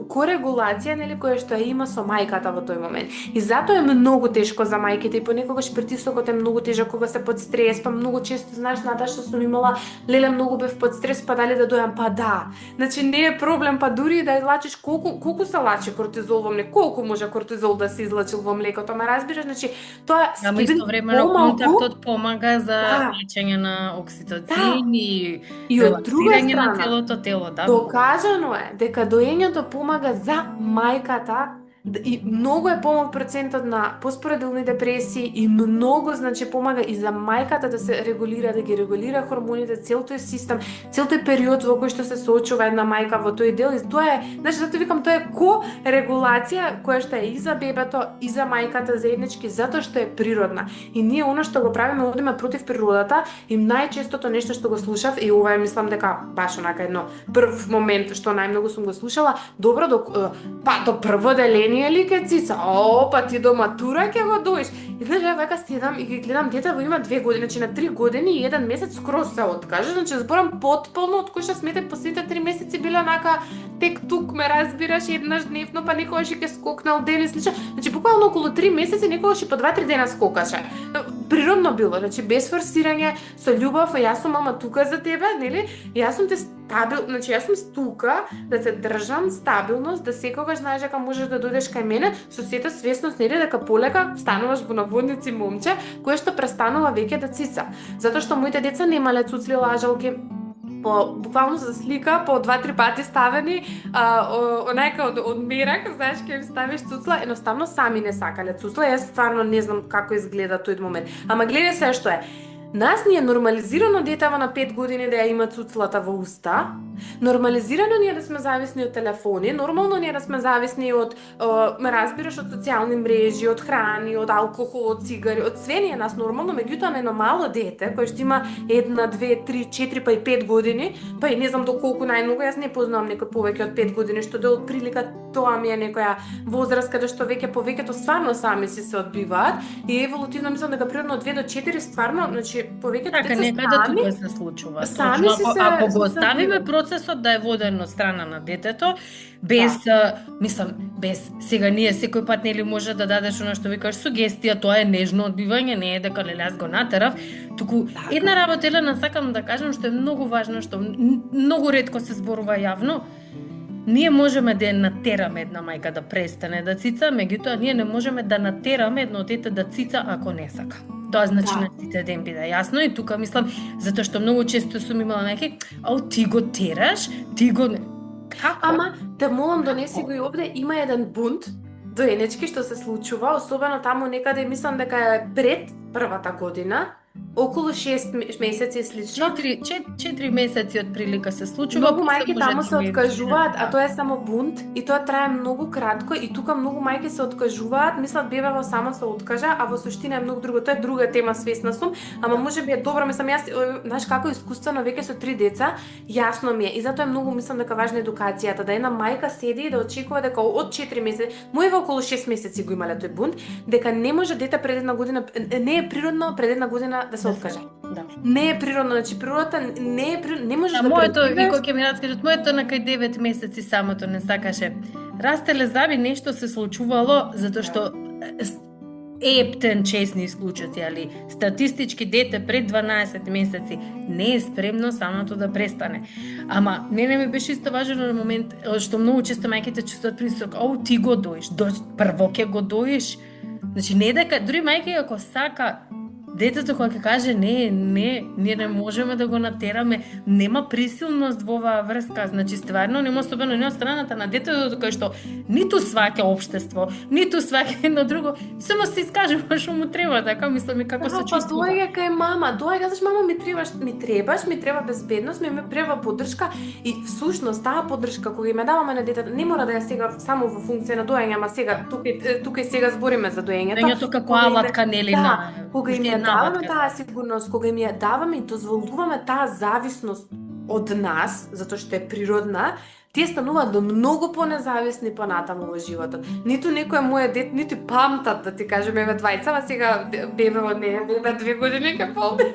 корегулација, нели, која што ја има со мајката во тој момент. И затоа е многу тешко за мајките и понекогаш притисокот е многу тежок кога се под стрес, па многу често, знаеш, Наташа, сум имала, леле, многу бев под стрес, па дали да дојам, па да. Значи не е проблем, па дури да излачиш колку се лачи кортизол во млеко, колку може кортизол да се излачил во млекото, ма разбираш, значи тоа Ама истовремено контактот помага за лечење на окситоцин и од друга релаксирање на страна, целото тело, да. докажано е дека доењето помага за мајката и многу е помал процентот на поспоредилни депресии и многу, значи, помага и за мајката да се регулира, да ги регулира хормоните, цел тој систем, цел тој период во кој што се соочува една мајка во тој дел. И тоа е, значи, затоа викам, тоа е ко-регулација која што е и за бебето, и за мајката заеднички, затоа што е природна. И ние она што го правиме, одиме против природата, и најчестото нешто што го слушав, и ова е, мислам дека баш онака едно прв момент што најмногу сум го слушала, добро, до прво деление ли ке цица, па ти до матура ќе го доиш. И знаеш, ја вака седам и ги гледам, дете во има 2 години, значи на 3 години и 1 месец скроз се откаже, значи зборам потполно, од кој што смете по сите 3 месеци било онака тек тук, ме разбираш, еднаш дневно, па некогаш и ке скокнал ден и слично. Значи буквално околу 3 месеци некогаш и по 2-3 дена скокаше. Природно било, значи без форсирање, со љубов, јас сум мама тука за тебе, нели? Јас сум те значи јас сум тука да се држам стабилност, да секогаш знаеш дека можеш да дојдеш кај мене со сета свесност, нели, дека полека стануваш во наводници момче кое што престанува веќе да цица. Затоа што моите деца немале цуцли лажалки, по буквално за слика, по 2-3 пати ставени, онака од мерак, знаеш, ќе им ставиш цуцла, едноставно сами не сакале цуцла. Јас стварно не знам како изгледа тој момент. Ама гледај се што е. Нас ни е нормализирано детева на 5 години да ја има цуцлата во уста. Нормализирано ни е да сме зависни од телефони, нормално ни е да сме зависни од, ме разбираш, од социјални мрежи, од храни, од алкохол, од цигари, од све ни е нас нормално, меѓутоа на едно мало дете кој што има 1, 2, 3, 4 па и 5 години, па и не знам доколку најмногу, јас не познавам некој повеќе од 5 години, што да од прилика тоа ми е некоја возраст каде што веќе повеќето стварно сами си се одбиваат и еволутивно мислам дека природно од 2 до 4 стварно, значи повеќето така, деца некаде сами тука се случува. Сами си се, ако го оставиме процесот да е воден од страна на детето, без, мислам, без, сега ние секој пат нели може да дадеш она што викаш сугестија, тоа е нежно одбивање, не е дека леле јас го натерав, туку една работа, Елена, сакам да кажам што е многу важно, што многу ретко се зборува јавно. Ние можеме да натераме една мајка да престане да цица, меѓутоа ние не можеме да натераме едно дете да цица ако не сака. Тоа значи на сите ден биде јасно и тука мислам, затоа што многу често сум имала мајки, ти го тераш, ти го... Како? Ама, те молам, донеси го и овде, има еден бунт доенечки што се случува, особено таму некаде, мислам дека е пред првата година, околу 6 месеци слично. 4 месеци од прилика се случува. Многу мајки таму се откажуваат, а тоа е само бунт и тоа трае многу кратко и тука многу мајки се откажуваат, мислат бебево само се откажа, а во суштина е многу друго. Тоа е друга тема, свесна сум, ама можеби е добро, мислам јас, знаеш како искуствено веќе со 3 деца, јасно ми е и затоа е многу, мислам дека важна едукацијата, да една мајка седи и да очекува дека од 4 месеци, мојава околу 6 месеци го имале тој бунт, дека не може дете пред една година, не е природно пред една година да се откаже. Да. Не е природно, значи природата не е природно, не можеш да моето, предвидиш. и кога ќе ми раскажат, моето на кај 9 месеци самото не сакаше. Растеле зраби, нешто се случувало, затоа што ептен честни исклучоци, али статистички дете пред 12 месеци не е спремно самото да престане. Ама мене ми беше исто важно на момент што многу често мајките чувствуваат притисок, ти го доиш, прво ќе го доиш. Значи не дека дури мајка ако сака детето кога ќе каже не, ние не можеме да го натераме, нема присилност во оваа врска, значи стварно нема особено не од страната на детето кај што ниту сваќа општество, ниту сваќа едно друго, само се искажува што му треба, така мислам и како се чувствува. Па доаѓа кај мама, кажеш мамо ми треба безбедност, ми треба поддршка и всушност таа поддршка кога им даваме на детето, не мора да ја сега само во функција на доење, ама сега тука и сега збориме за доењето. Доењето како алатка нели на кога им даваме таа сигурност, кога им ја даваме и дозволуваме таа зависност од нас, затоа што е природна, тие стануваат до многу понезависни понатаму во животот. Ниту некој моје дет, ниту памтат, да ти кажем, еве двајцава сега бебево не, бебе 2 години ке полни.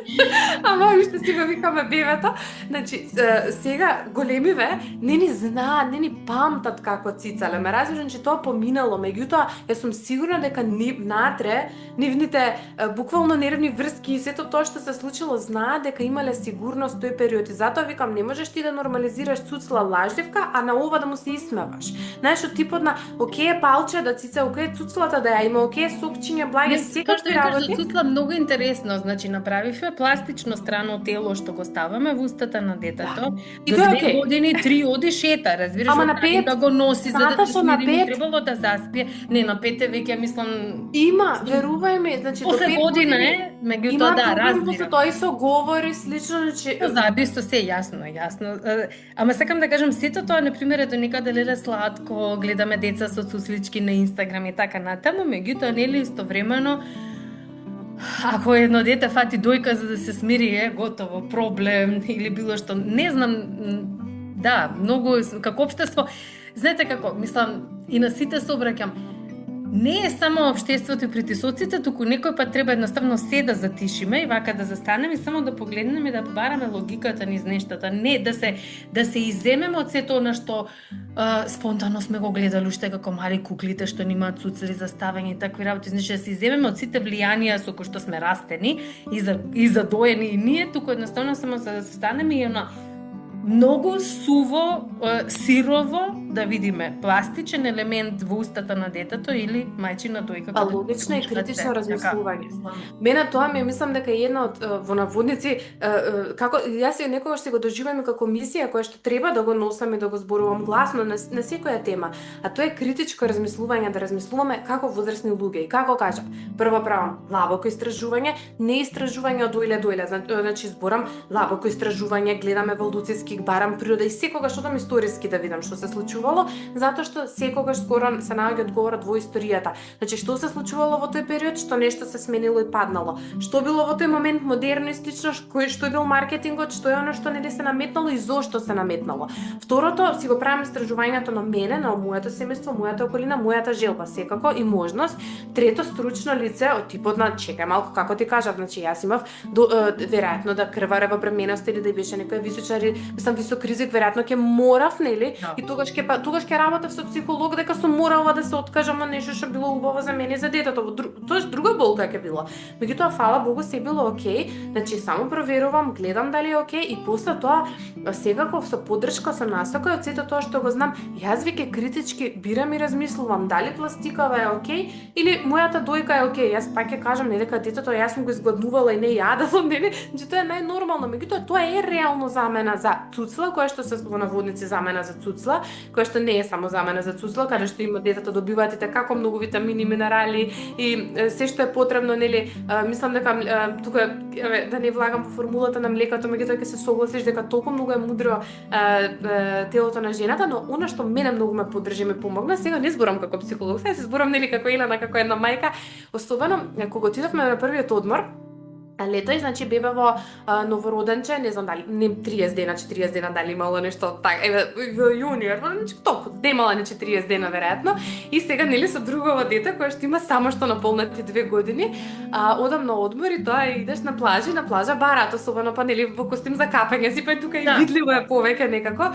Ама уште си го викаме бебето. Значи, сега големиве не ни знаат, не ни памтат како цицале. Ме разбирам, че тоа поминало, меѓутоа јас сум сигурна дека натре нивните буквално нервни врски и сето тоа што се случило знаат дека имале сигурност тој период. И затоа викам, не можеш ти да нормализираш цуцла лажливка, а на ова да му се исмеваш. Знаеш, од типот на окей палче да цица, окей цуцлата да ја има, окей сопчиња, благи, секакви работи. Цуцла многу интересно, значи направивме пластично страно тело што го ставаме во устата на детето. И До тоа е 2 окей. години 3 оди шета, разбираш, Ама на 5 да го носи за да затоа се што на смири, 5 требало да заспие. Не, на 5 веќе мислам Има, верувај ми, значи до после 5 година години е, меѓутоа има да, проблем со разбирам. тоа и со говори слично, значи Заби со се јасно. Ама сакам да кажам, сето тоа, например, е до некаде леле сладко, гледаме деца со цуцлички на Инстаграм и така натаму, меѓутоа нели истовремено ако едно дете фати дојка за да се смири, е готово, проблем или било што, не знам, да, многу како општество, знаете како, мислам, и на сите се обраќам, не е само општеството и притисоците, туку некој пат треба едноставно се да затишиме и вака да застанеме и само да погледнеме и да бараме логиката низ нештата, не да се иземеме од сето она што спонтано сме го гледали уште како мали куклите што немаат цуцли за ставање и такви работи, значи да се иземеме од сите влијанија со кои што сме растени и задоени и ние, туку едноставно само да застанеме и она многу суво, сирово да видиме пластичен елемент во устата на детето или мајчина дојка. логично и критично размислување. Мене тоа ми мислам дека е една од во наводници како јас некогаш се го доживувам како мисија која што треба да го носам и да го зборувам гласно на секоја тема, а тоа е критичко размислување, да размислуваме како возрастни луѓе и како кажа. Прво правам длабоко истражување, не истражување од дојле, значи зборам длабоко истражување, гледаме Валдуцевски, барам природа и секогаш одам историски да видам што се случувало, затоа што секогаш скоро се наоѓа одговорот во историјата. Значи што се случувало во тој период, што нешто се сменило и паднало, што било во тој момент модерно и слично, што бил маркетингот, што е оно што нели се наметнало и зошто се наметнало. Второто, си го правам истражувањето на мене, на моето семејство, мојата околина, мојата желба секако и можност. Трето, стручно лице од типот на чекај малку како ти кажав, значи јас имав веројатно да крваре во бременоста или да беше некој височар, мислам висок ризик, веројатно ќе морав, нели? Да. И тогаш ќе работев со психолог дека сум морала да се откажам од нешто што било убаво за мене и за детето. Тоа друга болка ќе било. Меѓутоа фала Богу се било окей, значи само проверувам, гледам дали е окей и после тоа секако со поддршка, со насока од сето тоа што го знам, јас веќе критички бирам и размислувам дали пластикава е окей или мојата дојка е окей. Јас пак ќе кажам не дека детето јас сум го изгладнувала и не јадало, нели? Значи тоа е најнормално, меѓутоа тоа е реално за мене за цуцла, која што се во наводници за мене за цуцла, која што не е само за мене за цуцла, каде што има детето добиваат и како многу витамини, минерали и се што е потребно, нели? Мислам дека тука да не влагам во формулата на млекото, меѓутоа ќе се согласиш дека толку многу е мудро телото на жената, но она што мене многу ме поддржи, ме помогна, сега не зборам како психолог, сега се зборам нели како Елена, како една мајка, особено кога отидовме на првиот одмор летој, значи бебево новороденче, не знам дали, не 30 дена, 40 дена дали имало нешто така, еве во јуниор, значи толку, немала не 40 дена веројатно, и сега нели со другово дете кое што има само што наполнати 2 години, одам на одмор и тоа идеш на плажа барат, особено па нели во костим за капање, си па тука и видливо е повеќе некако.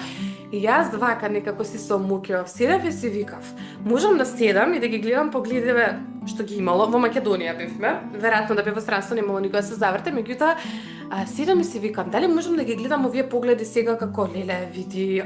И јас вака некако си со муќев, седев и си викав, можам да седам и да ги гледам погледиве што ги имало, во Македонија бевме, веројатно да бе во странство немало никога да се заврте, меѓутоа седам и си викам, дали можам да ги гледам овие погледи сега како леле, види,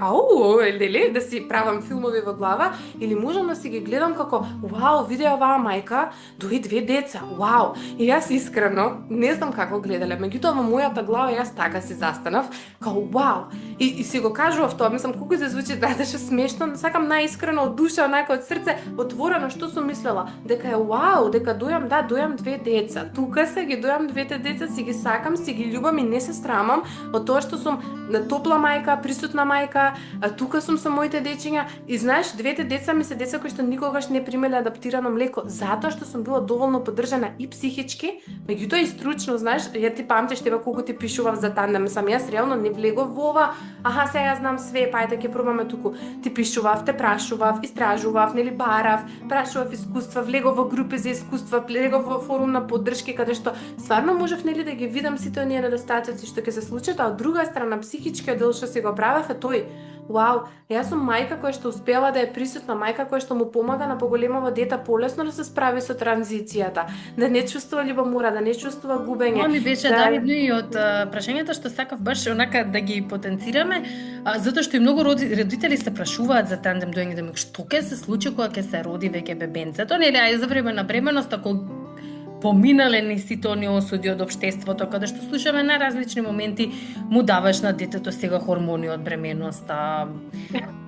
леле, да си правам филмови во глава, или можам да си ги гледам како, вау, види оваа мајка, дои 2 деца, вау. И јас искрено, не знам како гледале, меѓутоа во мојата глава јас така си застанав, како вау. И си го кажував тоа, мислам, колку се звучи дадеше смешно, но сакам најискрено од душа, онака од срце, отворено што сум мислела, дека е вау, дека дојам 2 деца. Тука се ги дојам 2 деца, си ги сакам, си ги љубам и не се срамам од тоа што сум топла мајка, присутна мајка, тука сум со моите дечиња и знаеш, 2 деца ми се деца кои што никогаш не примеле адаптирано млеко, затоа што сум била доволно поддржана и психички, меѓутоа и стручно, знаеш, ја ти памтиш тебе колку ти пишував за тандем, сам јас реално не влегов во ова, сега знам све, па ајде ќе пробаме туку. Ти пишував, те прашував, истражував, нели барав, прашував искуства, влегов во групи за искуства, влегов во форум на поддршки каде што стварно можев нели да ги видам сите оние недостатоци што ќе се случат, а од друга страна психичкиот дел што си го правев е тој. Вау, јас сум мајка која што успела да е присутна, мајка која што му помага на поголемово дете полесно да се справи со транзицијата, да не чувствува љубомора, да не чувствува губење. Тоа ми беше едно и од прашањата што сакав баш онака да ги потенцираме, затоа што и многу родители се прашуваат за тандем доење, да ми што ќе се случи кога ќе се роди веќе бебенцето, нели ај за време на бременост ако поминале ни сите оние осуди од општеството, каде што слушаме на различни моменти, му даваш на детето сега хормони од бременоста,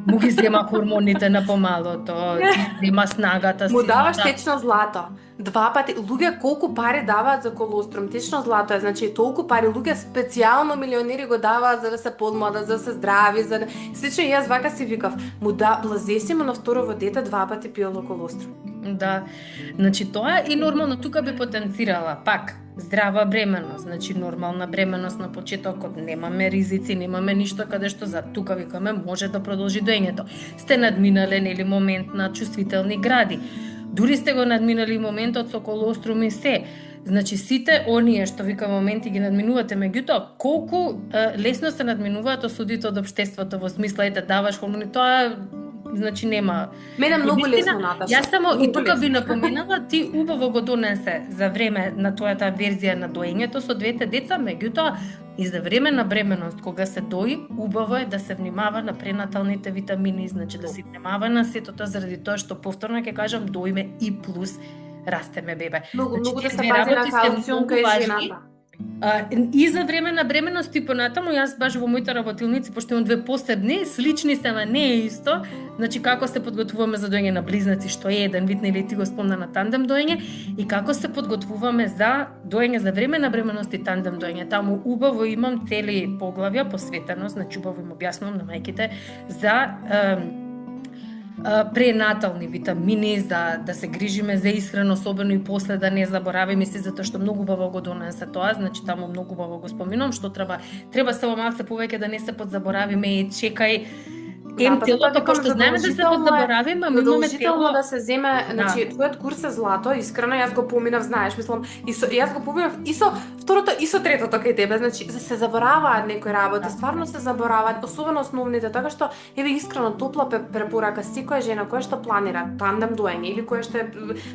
му ги зема хормоните на помалото, зема снагата. Му даваш течно злато. 2 пати, луѓе колку пари даваат за колострум, течно злато е, значи толку пари, луѓе специјално милионери го даваат за да се подмладат, за да се здрави, за да... Слично јас вака си викав, му да, блазеси му на второво дете 2 пати пиело колострум. Да, значи тоа и нормално тука би потенцирала, пак, здрава бременост, значи нормална бременост на почетокот, немаме ризици, немаме ништо каде што за тука викаме може да продолжи доењето. Сте надминале нели момент на чувствителни гради. Дури сте го надминали моментот со колострум и се. Значи сите оние што вика моменти ги надминувате, меѓутоа колку лесно се надминуваат осудите од општеството во смисла ете даваш хормони, тоа значи нема. Мене многу лесно, Наташа. Јас само и тука би напоменала, ти убаво го донесе за време на твојата верзија на доењето со 2 деца, меѓутоа и за време на бременост, кога се дои, убаво е да се внимава на пренаталните витамини, значи да се внимава на сето тоа заради тоа што повторно ќе кажам доиме и плюс растеме бебе. Многу да се две пази на работи се калциум многу кај важни. жената. И за време на бременост и понатаму, јас баш во моите работилници, пошто имам 2 посебни, слични се, ама не е исто, значи како се подготвуваме за доење на близнаци, што е еден вид, нели ти го спомна на тандем доење, и како се подготвуваме за доење за време на бременост и тандем доење. Таму убаво имам цели поглавја посветено, значи убаво им објаснувам на мајките за пренатални витамини, за да се грижиме за исхрана, особено и после да не заборавиме се, затоа што многу убаво го донесе тоа, значи таму многу убаво го споминувам, што треба само малце повеќе да не се подзаборавиме и чекај телото, пошто знаеме да се подзаборавиме, ама имаме тело да се земе, значи твојот курс е злато, искрено јас го поминав, знаеш, мислам, јас го поминав и со второто и со третото кај тебе, значи се забораваат некои работи, стварно се забораваат, особено основните, така што еве искрено топла препорака секоја жена која што планира тандем доење или која што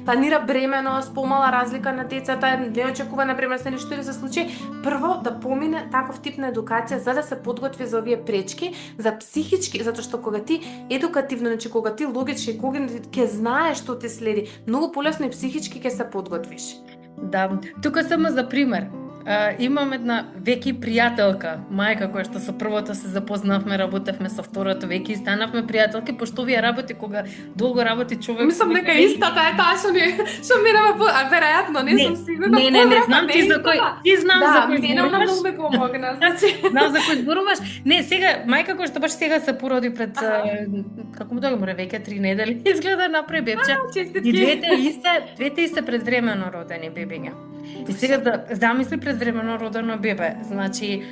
планира бременост, помала разлика на децата, неочекувана бременост или што да се случи, прво да помине таков тип на едукација за да се подготви за овие пречки, за психички, затоа што кога ти едукативно, значи кога ти логички, когнитивно ќе знаеш што те следи, многу полесно и психички ќе се подготвиш. Да, тука само за пример. Имам една веки пријателка, мајка која што со првото се запознавме, работевме со второто веки и станавме пријателки, пошто овие работи кога долго работи човек. Мислам дека истата е таа што минава по, а веројатно не сум сигурна. Не знам ти за кој, ти знам за кој зборуваш. Да, многу ме помогна, значи. Знам за кој зборуваш. Не, сега мајка која што баш сега се породи пред како му тоа веќе 3 недели, изгледа напред бебче. И двете исте предвремено родени бебиња. И сега да замисли предвремено родено бебе, значи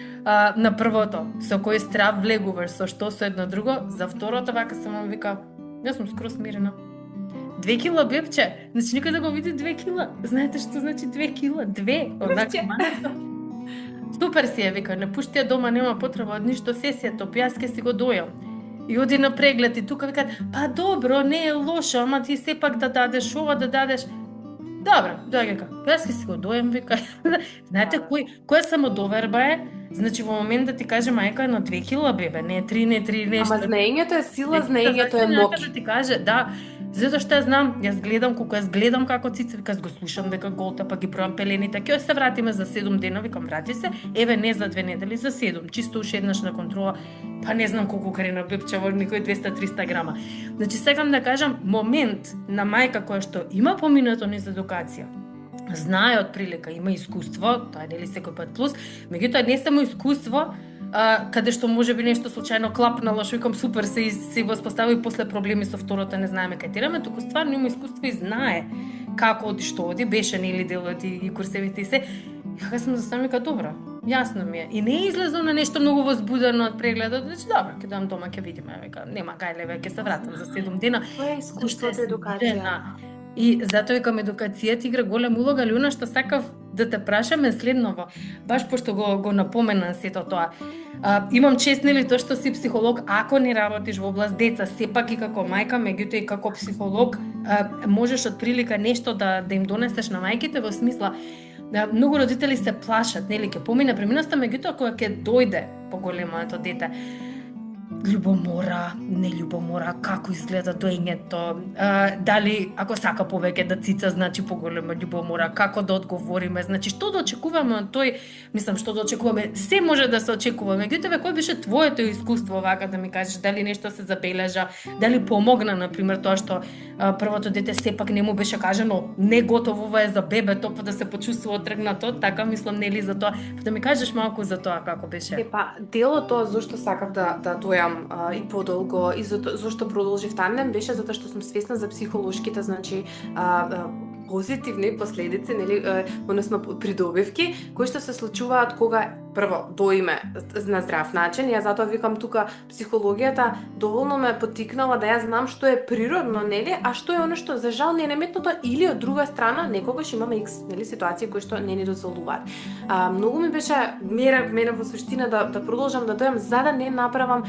на првото со кој страв влегуваш, со што со едно друго, за второто вака само вика, јас сум скроз смирена. 2 кила бебче, значи никој да го види 2 кила. Знаете што значи 2 кила? 2, однака манато. Супер си е, вика, не пушти ја дома, нема потреба од ништо, се си е топ, јас ке си го дојам. И оди на преглед и тука викаат, па добро, не е лошо, ама ти сепак да дадеш ова, да дадеш. Добро, доаѓа, јас ќе си го дојам, вика. Знаете која самодоверба е? Значи во момент да ти каже мајка на 2 кила бебе, не 3, не 3, нешто. Ама знаењето е сила, знаењето е моќ. Да ти каже, да, затоа што ја знам, јас гледам како цица, вика, го слушам дека голта, па ги бројам пелените, ќе се вратиме за 7 дена, викам, врати се, еве не за 2 недели, за 7, чисто уште еднаш на контрола, па не знам колку карина бебче, во никој 200-300 грама. Значи, сакам да кажам, момент на мајка која што има поминато низ едукација, знае од прилика, има искуство, тоа е нели секој пат плюс, меѓутоа не само искуство, каде што може би нешто случајно клапнало, што викам супер се воспостави и после проблеми со второто не знаеме кај тираме, туку стварно има искуство и знае како оди што оди, беше нели делот и курсевите и се. И како сум застанала вика добро. Јасно ми е. И не излезам на нешто многу возбудено од прегледот, значи добро, ќе дојам дома, ќе видиме, века, нема гајле, ќе се вратам за 7 дена. Тоа е искуството, едукација. И затоа викам едукацијата игра голема улога, али она што сакав да те прашаме следново, баш пошто го напомена сето тоа. Имам чест, нели, тоа што си психолог, ако не работиш во област деца, сепак и како мајка, меѓутоа и како психолог, можеш од прилика нешто да им донесеш на мајките во смисла. Многу родители се плашат, нели, ќе помине преминоста, меѓутоа кога ќе дојде поголемото дете, љубомора, не љубомора, како изгледа доењето, дали ако сака повеќе да цица, значи поголема љубомора, како да одговориме, значи што да очекуваме од тој, мислам што да очекуваме, се може да се очекува, меѓутоа кој беше твоето искуство вака да ми кажеш, дали нешто се забележа, дали помогна на пример тоа што првото дете сепак не му беше кажано не готово, ова е за бебето, па да се почувствува тргнато, така мислам, нели, за тоа, да ми кажеш малку за тоа како беше. Епа, дело тоа зашто сакав да дојам и подолго и зашто продолжив тандем беше затоа што сум свесна за психолошките, значи позитивни последици, нели, односно придобивки кои што се случуваат кога прво доиме на здрав начин. Ја затоа викам тука психологијата доволно ме поттикнала да ја знам што е природно, нели, а што е оно што за жал не е наметнато, или од друга страна некогаш имаме нели ситуации кои што не ни дозволуваат. Многу ми беше мене во суштина да продолжам да дојам за да не направам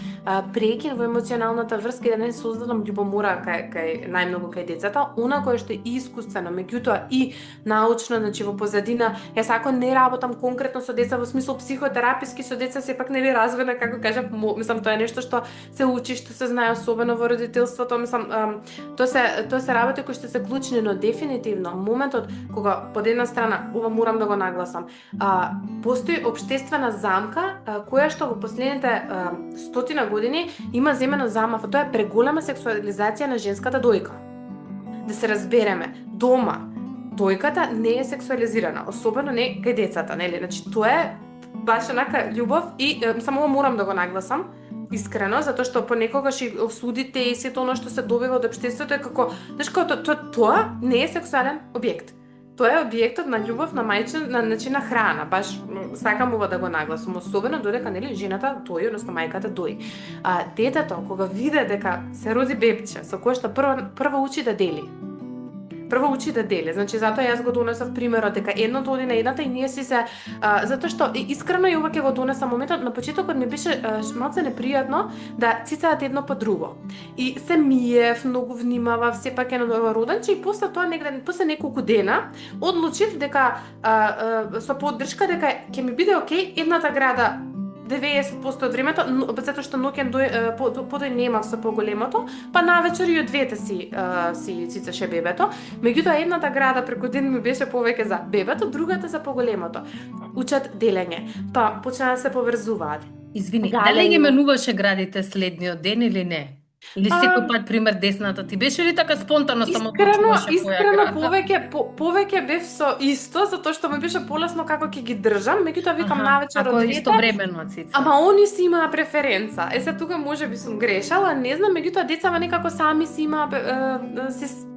прекин во емоционалната врска и да не создадам љубомора кај најмногу кај децата, она кое што е искуствено, меѓутоа и научно, значи во позадина. Јас ако не работам конкретно со деца во смисол психотераписки со деца, сепак нели развојна, како кажав, мислам тоа е нешто што се учи, што се знае особено во родителството, мислам тоа се работи кои што се клучни, но дефинитивно моментот кога под една страна, ова морам да го нагласам, постои општествена замка која што во последните 100 години има земена замава, тоа е преголема сексуализација на женската дојка. Да се разбереме, дома дојката не е сексуализирана, особено не кај децата, нели? Значи тоа е баш онака љубов и само морам да го нагласам искрено, затоа што понекогаш и осудите и сето оно што се добива од општеството е како, знаеш, тоа не е сексуален објект. Тоа е објектот на љубов, на мајчин, на начин на храна, баш сакам ова да го нагласам, особено додека нели жената дои, односно мајката дои. Детето кога види дека се роди бебче, со кое што прво учи да дели. Значи затоа јас го донесов примерот дека едното оди на едната и ние си се затоа што искрено и ова ќе го донесам моментот на почетокот ми беше малце непријатно да цицаат едно по друго. И се миев, многу внимавав, сепак е на роденче и после тоа после неколку дена одлучив дека со поддршка дека ќе ми биде окей едната града 90% од времето, затоа што ноќен подој немав со поголемото, па навечер и од двете си цицаше бебето. Меѓутоа едната града преку ден ми беше повеќе за бебето, другата за поголемото. Учат делење, па почнаа да се поврзуваат. Извини, дали ги менуваше градите следниот ден или не? Или секој пат пример десната ти беше ли така спонтано само искрено повеќе бев со исто затоа што ми беше полесно како ќе ги држам, меѓутоа викам навечер од двете. Истовремено цица. Ама они си имаа преференца. Се тука можеби сум грешала, не знам, меѓутоа децава некако сами си имаа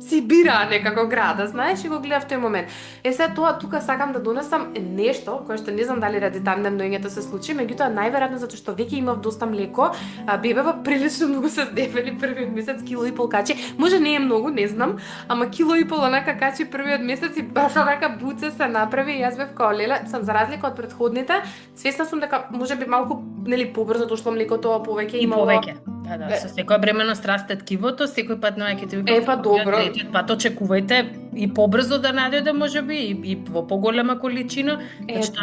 си бираа некако града, знаеш, и го гледав тој момент. Се тоа тука сакам да донесам нешто кое што не знам дали ради тандем доењето се случи, меѓутоа најверојатно затоа што веќе имав доста млеко, бебева прилично многу се здебели првиот месец, кило и пол качи. Може не е многу, не знам, ама кило и пол онака качи првиот месец и баш онака буце се направи и јас бев као леле, сам за разлика од претходните, свесна сум дека можеби малку нели побрзо дошло млекото, повеќе имало. Повеќе. Да, со секоја бременност расте ткивото, секој пат ќе ти викам. Па добро. Пат очекувајте и побрзо да најде можеби и во поголема количина.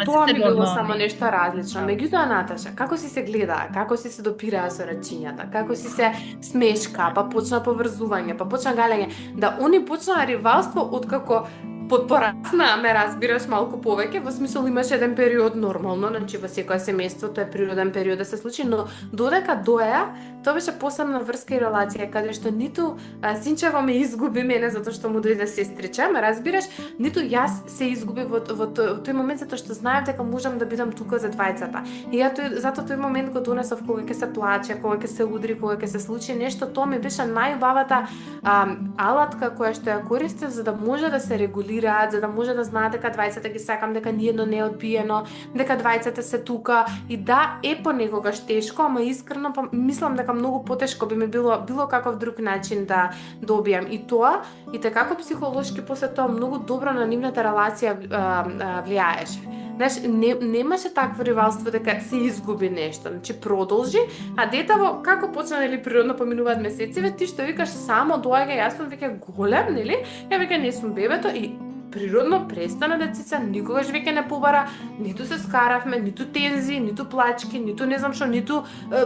Тоа ми било само нешто различно. Меѓутоа, Наташа, како си се гледаа, како си се допираа со рачињата, како си се смешка, па почна поврзување, па почна галење, да они почнаа ривалство откако пораснаа, ме разбираш малку повеќе, во смисол имаш еден период нормално, значи во секое семејство тоа е природен период да се случи, но додека доја, тоа беше посебна врска и релација каде што ниту синчево ме изгуби мене затоа што му дојде сестриче, ме разбираш, ниту јас се изгуби во тој момент затоа што знаев дека можам да бидам тука за двајцата. И ја затоа тој момент го донесов кога ќе се плаче, кога ќе се удри, кога ќе се случи нешто, тоа ми беше најубавата алатка која што ја користев за да може да се регулира контролираат, за да може да знаат дека двајцата ги сакам, дека ниедно не е одбиено, дека двајцата се тука. И да, е понекогаш тешко, ама искрено мислам дека многу потешко би ми било каков друг начин да добијам. И тоа, и така како психолошки после тоа многу добро на нивната релација влијаеше. Знаеш, немаше такво ривалство дека се изгуби нешто. Значи продолжи, а детево како почна нели природно поминуваат месециве, ти што викаш само доаѓа, јас сум веќе голем, нели? Ја веќе не сум бебето и природно престана децица, никогаш веќе не побара, ниту се скаравме, ниту тензи, ниту плачки, ниту не знам што, ниту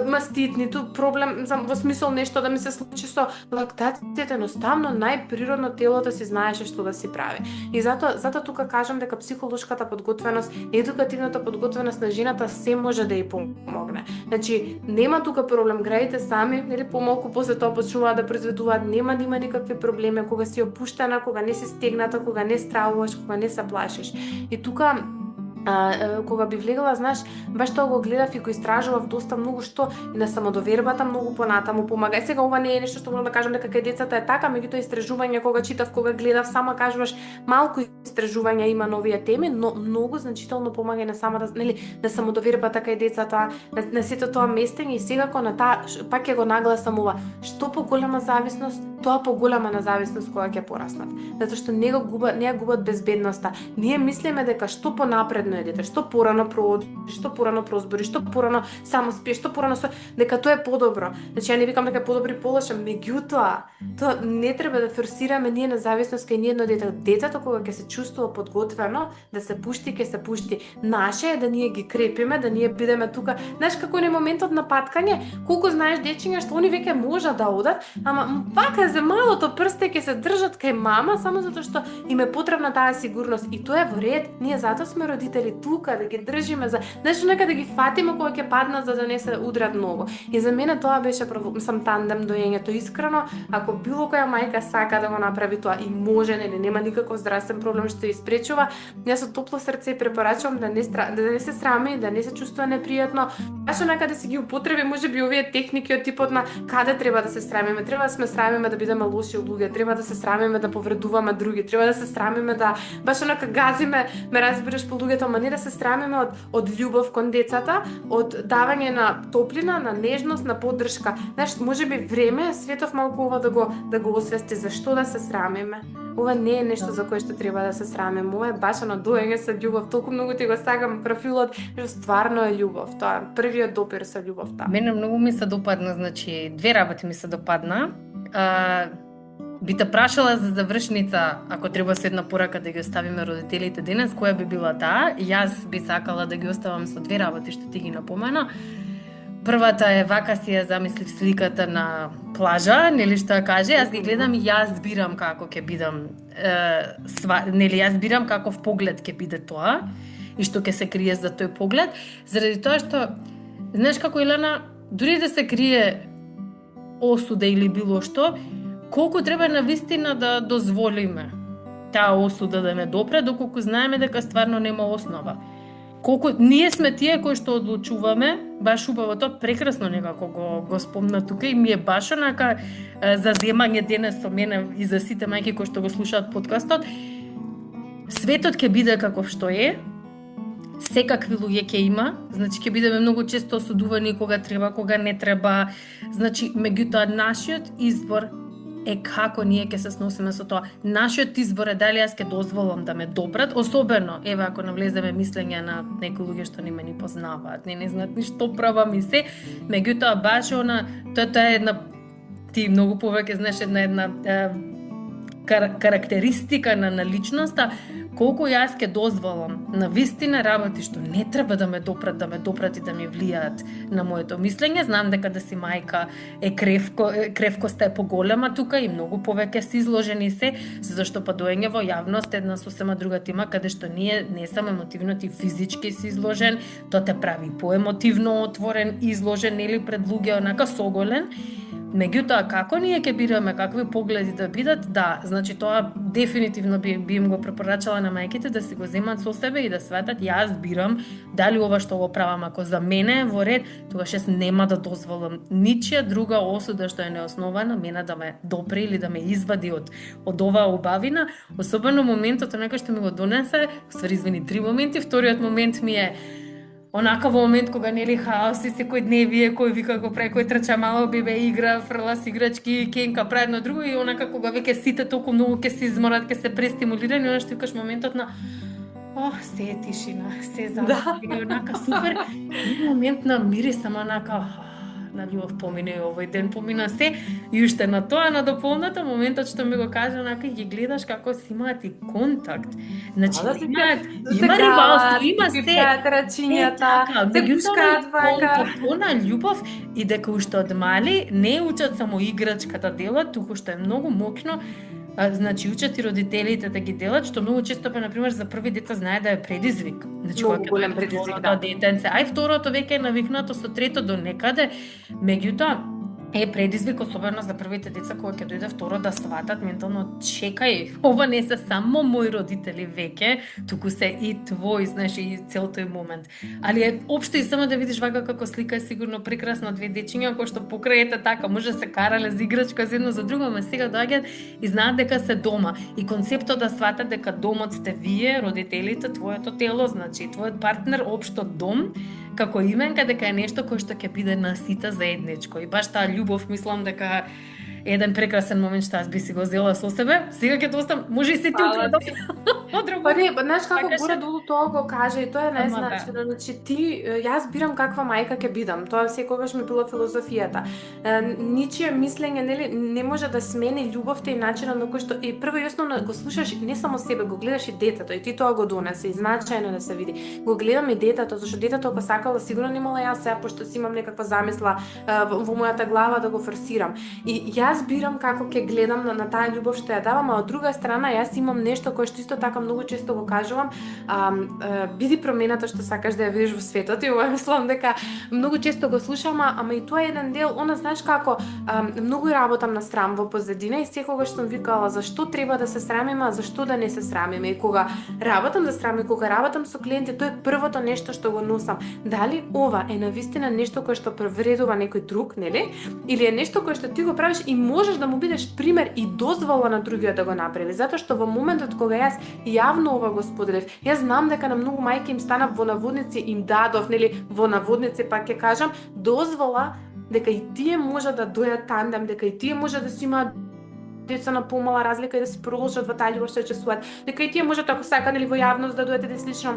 мастит, ниту проблем, во смисол нешто да ми се случи со лактацијата, едноставно најприродно телото си знаеше што да си прави. И затоа тука кажам дека психолошката подготвеност, едукативната подготвеност на жената се може да ја помогне. Значи, нема тука проблем, граѓите сами, нели помалку после тоа почнуваат да произведуваат, нема да има никакви проблеми кога си опуштена, кога не си стегната, кога не стравуваш, кога не се плашиш. И тука кога би влегла, знаеш, баш тоа го гледав и го истражував доста многу што и на самодовербата многу понатаму помага. И сега ова не е нешто што можам да кажам дека кај децата е така, меѓутоа истражување кога читав, кога гледав, сама кажуваш малку истражувања има на овие теми, но многу значително помага и на самата, нели, на самодовербата кај децата, на сето тоа местење и секако на таа пак ќе го нагласам ова, што поголема зависност, тоа поголема независност кога ќе пораснат. Затоа што не ја губат безбедноста. Ние мислиме дека што понапредно е дете, што порано прооди, што порано прозбори, што порано само спие, што порано дека тоа е подобро. Значи ја не викам дека е подобри полоша, меѓутоа, тоа не треба да форсираме ние независност кај ниедно дете. Детето кога ќе се чувствува подготвено да се пушти, ќе се пушти. Наше е да ние ги крепиме, да ние бидеме тука. Знаеш како е моментот на паткање, колку знаеш дечиња што они веќе можат да одат, ама вака за малото прсте ќе се држат кај мама само затоа што им е потребна таа сигурност и тоа е во ред. Ние затоа сме родители тука да ги држиме за нешто нека да ги фатиме кога ќе паднат за да не се удрат многу. И за мене тоа беше тандем доењето искрено, ако било која мајка сака да го направи тоа и може, нема никаков здравствен проблем што ја испречува, јас со топло срце препорачувам да не се срами, да не се чувствува непријатно, баш онака да си ги употреби можеби овие техники од типот на каде треба да се срамиме, треба да сме срамиме да бидеме лоши луѓе, треба да се срамиме да повредуваме други, треба да се срамиме да баш онака газиме, ме разбираш по луѓето, ама не да се срамиме од љубов кон децата, од давање на топлина, на нежност, на поддршка. Знаеш, можеби време е светов малку ова да го освести зашто да се срамиме. Ова не е нешто за кое што треба да се срамиме. Ова е баш доење со љубов. Толку многу ти го сакам профилот, што стварно е љубов. Тоа е првиот допир со љубовта. Мене многу ми се допадна, значи две работи ми се допадна. Би те прашала за завршница, ако треба со една порака да ги оставиме родителите денес, која би била таа? Јас би сакала да ги оставам со две работи што ти ги напомена. Првата е вака си ја замислив сликата на плажа, нели што ја каже, јас ги гледам и јас бирам како ќе бидам, нели јас бирам каков поглед ќе биде тоа и што ќе се крие за тој поглед, заради тоа што знаеш како Елена, дури да се крие осуда или било што, колку треба навистина да дозволиме таа осуда да не допре, доколку знаеме дека стварно нема основа. Колку ние сме тие кои што одлучуваме, баш убаво тоа прекрасно некако го спомна тука и ми е баш онака заземање денес со мене и за сите мајки кои што го слушаат подкастот. Светот ќе биде каков што е, секакви луѓе ќе има, значи ќе бидеме многу често осудувани кога треба, кога не треба, значи меѓутоа нашиот избор е како ние ќе се сносиме со тоа. Нашиот избор е дали јас ќе дозволам да ме допрат, особено, еве ако навлеземе мислење на некои луѓе што не ме ни познаваат, не знаат ни што правам и се, меѓутоа баш тоа е една, ти многу повеќе знаеш една карактеристика на личноста, колку јас ќе дозволам на вистина работи што не треба да ме допрат и да ми влијаат на моето мислење. Знам дека да си мајка е кревкоста е поголема тука и многу повеќе се изложени се, зашто па доење во јавност една сосема друга тема каде што ние не само емотивно, ти физички си изложен, тоа те прави поемотивно отворен, изложен или пред луѓе онака соголен. Меѓутоа, како ние ќе бираме какви погледи да бидат, да, значи тоа дефинитивно би им го препорачала на мајките да си го земат со себе и да сватат јас бирам дали ова што го правам, ако за мене е во ред, тогаш јас нема да дозволам ничија друга осуда што е неоснована мене да ме допре или да ме извади од оваа убавина, особено моментот на што ми го донесе, извини, 3 моменти, вториот момент ми е онака во момент кога нели хаос и секој дневие, кој вика го прави, кој трча мало бебе игра, фрла с играчки, кенка прави едно друго и онака кога веќе сите толку многу ќе се изморат, ќе се престимулирани, она што викаш моментот на се е тишина, се забави, онака супер. И момент на мири само онака на љубов помине овој ден, помина се и уште на тоа на дополната моментот што ми го кажа, онака ги гледаш како си имаат и контакт. Значи има рибалство, има се. Рачињата, се пушкаат вака. Она љубов и дека уште од мали не учат само играчката делат, туку што е многу моќно. Значи учат и родителите да ги делат, што многу често на пример за први деца знае да е предизвик. Значи многу голем предизвик, да. Детенце, ај второто веќе е навикнато со трето до некаде. Меѓутоа е предизвик особено за првите деца кога ќе дојде второ да сватат ментално, чекај, ова не се само мои родители веќе, туку се и твои, знаеш, и цел тој момент. Али е општо и само да видиш вака како слика е сигурно прекрасно две дечиња кои што покрајете така може да се карале за играчка за едно за друго, ама сега доаѓаат и знаат дека се дома. И концептот да сватат дека домот сте вие, родителите, твоето тело, значи твојот партнер, општо дом, како именка дека е нешто кое што ќе биде на сите заедничко. И баш таа љубов, мислам дека еден прекрасен момент што аз би си го зела со себе. Сега ќе достам, може и се ти украдам. Па не, знаеш како горе долу тоа го каже и тоа е најзначено. Значи ти, јас бирам каква мајка ќе бидам. Тоа секогаш ми било филозофијата. Ничие мислење нели не може да смени љубовта и начинот на кој што и прво и основно го слушаш не само себе, го гледаш и детето и ти тоа го донесе и значајно да се види. Го гледам и детето, зашто детето ако сакала сигурно немала јас сега пошто си имам некаква замисла во мојата глава да го форсирам. И јас бирам како ќе гледам на таа љубов што ја давам, а од друга страна јас имам нешто кое што исто така многу често го кажувам, биди промената што сакаш да ја видиш во светот и ова мислам дека многу често го слушам, ама и тоа е еден дел, она знаеш како многу работам на срам во позадина и секогаш сум викала зашто треба да се срамиме, а зашто да не се срамиме. И кога работам за срам и кога работам со клиенти, тоа е првото нешто што го носам. Дали ова е навистина нешто кое што превредува некој друг, нели? Или е нешто кое што ти го правиш и можеш да му бидеш пример и дозвола на другиот да го направи, затоа што во моментот кога јас јавно ова го споделив, јас знам дека на многу мајки им стана во наводници им дадов, нели, во наводници пак ќе кажам, дозвола дека и тие може да дојат тандем, дека и тие може да си имаат деца на помала разлика и да се продолжат во таа љубов што чувствуваат, дека и тие можат ако сака нели во јавност да дојдете слично.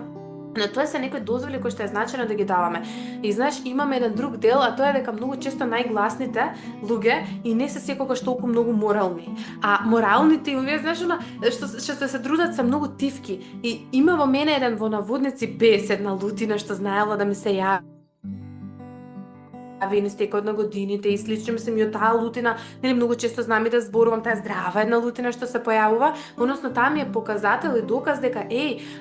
Но тоа се некои дозволи кои што е значено да ги даваме. И знаеш, имаме еден друг дел, а тоа е дека многу често најгласните луѓе и не се секогаш толку многу морални. А моралните и овие, знаеш, што се трудат се многу тивки. И има во мене еден во наводници бес, една лутина што знаела да ми се јави на стекот на годините и слично, мислам и од таа лутина, нели многу често знам и да зборувам таа здрава една лутина што се појавува, односно таа ми е показател и доказ дека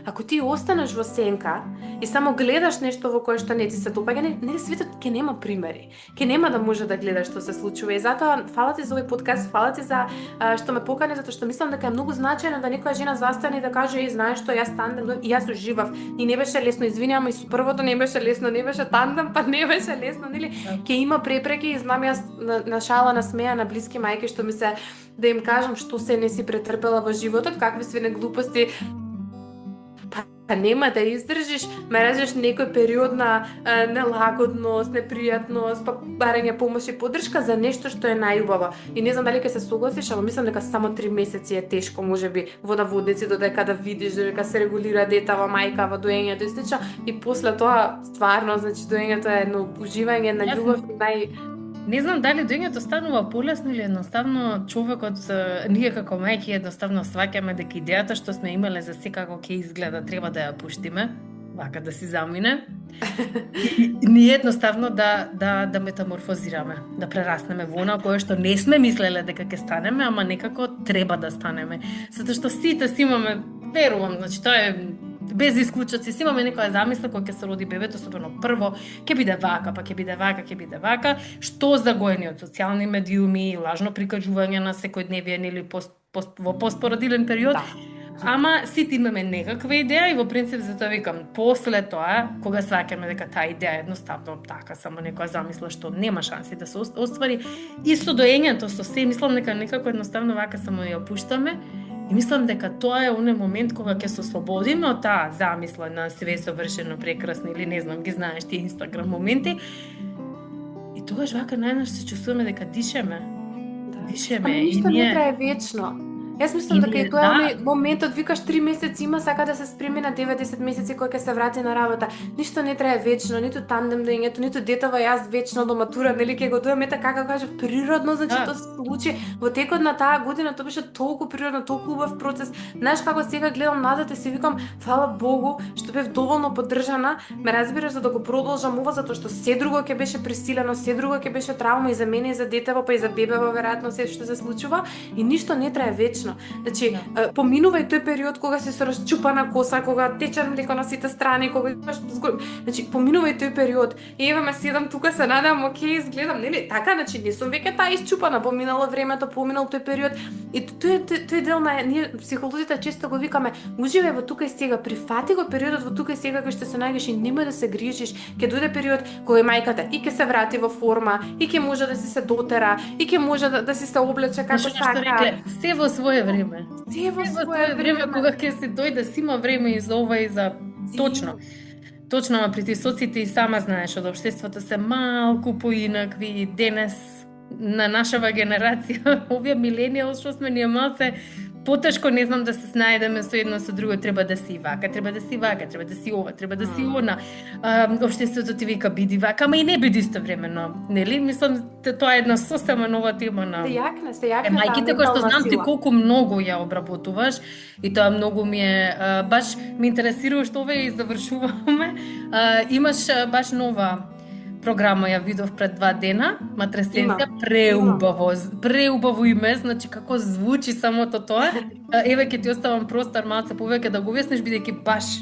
ако ти останеш во сенка и само гледаш нешто во кое што не ти се допаѓа, нели светот ќе нема примери. Ќе нема да може да гледаш што се случува и затоа фала ти за овој подкаст, фала ти за што ме покани, затоа што мислам дека е многу значајно да некоја жена застане и да каже знаеш што јас тандем и јас уживав и не беше лесно, извинувам, и со првото не беше лесно, не беше тандем, па не беше лесно, нели? Ќе има препреки и знам јас на шала на смеја на блиски мајки што ми се да им кажам што се не си претрпела во животот, какви свине глупости па нема да издржиш, мережеш некој период на нелагодност, непријатност, па барање помош и поддршка за нешто што е најубаво. И не знам дали ќе се согласиш, ама мислам дека само 3 месеци е тешко, можеби во наводници додека да видиш дека се регулира детава мајка во доењето и слично, и после тоа стварно, значи доењето е едно уживање на љубов Не знам дали доењето станува полесно или едноставно човекот, ние како мајки едноставно сваќаме дека идејата што сме имале за се како ќе изгледа треба да ја пуштиме, вака да си замине. Ние едноставно да метаморфозираме, да прераснеме во она кое што не сме мислеле дека ќе станеме, ама некако треба да станеме. Затоа што сите си имаме, верувам, значи тоа е без исклучоци, си имаме некоја замисла кога ќе се роди бебето, особено прво, ќе биде вака, па ќе биде вака, ќе биде вака, што загоени од социјални медиуми, лажно прикажување на секојдневие или во постпородилен период. Да. Ама сите имаме некаква идеја и во принцип затоа викам, после тоа, кога сваќаме дека таа идеја едноставно така, само некоја замисла што нема шанси да се оствари, и со доењето, со се, мислам дека некако едноставно вака само ја опуштаме. И мислам дека тоа е оној момент кога ќе се ослободиме од таа замисла на све совршено прекрасно или не знам, ги знаеш тие Инстаграм моменти. И тогаш вака најнаш се чувствуваме дека дишеме. Да. Дишеме Ама ништо не трае вечно. Јас мислам дека и тоа е моментот, викаш 3 месеци има, сака да се спреми на 9-10 месеци кој ќе се врати на работа. Ништо не трае вечно, ниту тандем доењето, ниту детева јас вечно до матура, нели ќе го дојам како кажав природно, значи тоа се случи во текот на таа година, тоа беше толку природно, толку убав процес. Знаеш како сега гледам назад и си викам фала Богу што бев доволно поддржана, ме разбираш за да го продолжам ова затоа што се друго ќе беше пресилено, се друго ќе беше травма и за мене и за детево, па и за бебево веројатно се што се случува и ништо не трае вечно. Значи, поминува и тој период кога си со расчупана коса, кога тече млеко на сите страни, кога имаш значи поминува и тој период. И ева ме седам тука се надам, окей, изгледам, нели? Така, значи не сум веќе таа исчупана, поминало времето, поминал тој период. И тој дел на ние психолозите често го викаме, уживај во тука и сега, прифати го периодот во тука и сега кога што се најдеш и нема да се грижиш. Ќе дојде период кога мајката и ќе се врати во форма, и ќе може да си се дотера, и ќе може да си се облече како сака. Се во свое време. Се во свое време, кога ќе се дојде, си има време и за ова и за точно. Точно, ама притисоците и сама знаеш од општеството се малку поинакви. Денес на нашава генерација, овие миленијалс што сме ние малце потешко, не знам, да се снајдеме со едно со друго, треба да си вака, треба да си вака, треба да си ова, треба да си она. Општеството ти вика биди вака, ама и не биди истовремено, нели? Мислам, тоа е една сосема нова тема на се јакне мајките, кои што знам ти колку многу ја обработуваш и тоа многу ми е баш ме интересира што ове и завршуваме. Имаш баш нова програма, ја видов пред 2 дена, Матресенција, преубаво име, значи како звучи самото тоа. Еве ќе ти оставам простор малце повеќе да го објасниш, бидејќи баш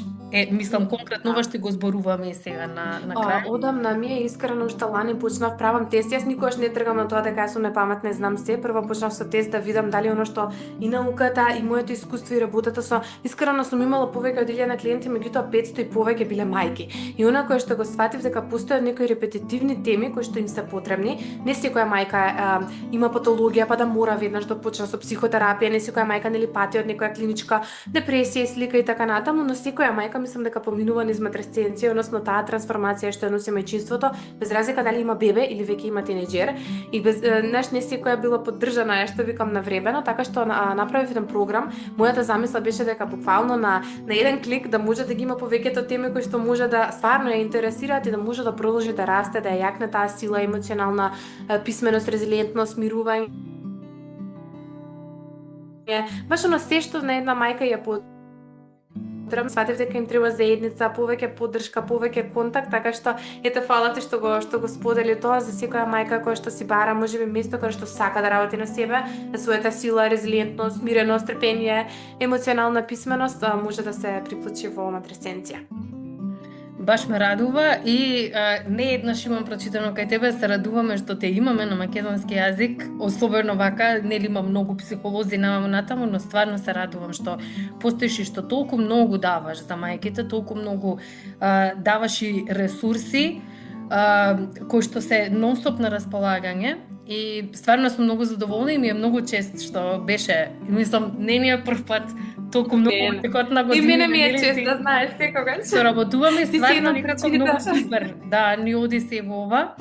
мислам конкретно ова што го зборуваме и сега на крај. Одамна ми е искрено уште лани почнав правам тест. Јас никогаш не тргам на тоа дека јас сум непаметна и знам се. Прво почнав со тест да видам дали оно што и науката и моето искуство и работата со искрено сум имала повеќе од 1000 клиенти, меѓутоа 500 и повеќе биле мајки. И она кое што го сфатив дека постојат некои репетитивни теми кои што им се потребни. Не секоја мајка има патологија па да мора веднаш да почне со психотерапија, не секоја мајка нели пати од некоја клиничка депресија, слика и така натаму, но секоја мајка мислам дека поминува низ матресценција, односно таа трансформација што носи мајчинството, без разлика дали има бебе или веќе има тинеџер, и без не секоја била поддржана, што викам навремено, така што направив еден програм. Мојата замисла беше дека буквално на еден клик да може да ги има повеќето теми кои што може да стварно ја интересираат и да може да продолжи да расте, да ја јакне таа сила, емоционална писменост, резилиентност, мирување. Баш оно се што на една мајка ја сватив дека им треба заедница, повеќе поддршка, повеќе контакт, така што ете фала ти што го сподели тоа за секоја мајка која што си бара можеби место кое што сака да работи на себе, на својата сила, резилиентност, миреност, трпение, емоционална писменост, може да се приклучи во Матресенција. Баш ме радува и не еднаш имам прочитано кај тебе, се радуваме што те имаме на македонски јазик, особено вака, нели има многу психолози натаму, но стварно се радувам што постоиш и што толку многу даваш за мајките, толку многу даваш и ресурси кои што се нон-стоп на располагање. И стварно сум многу задоволна и ми е многу чест што беше, мислам, не ми е прв пат толку многу текот на година. И мене ми е чест да знаеш секогаш. Што работуваме и стварно некако многу супер. Да, ни оди се во ова.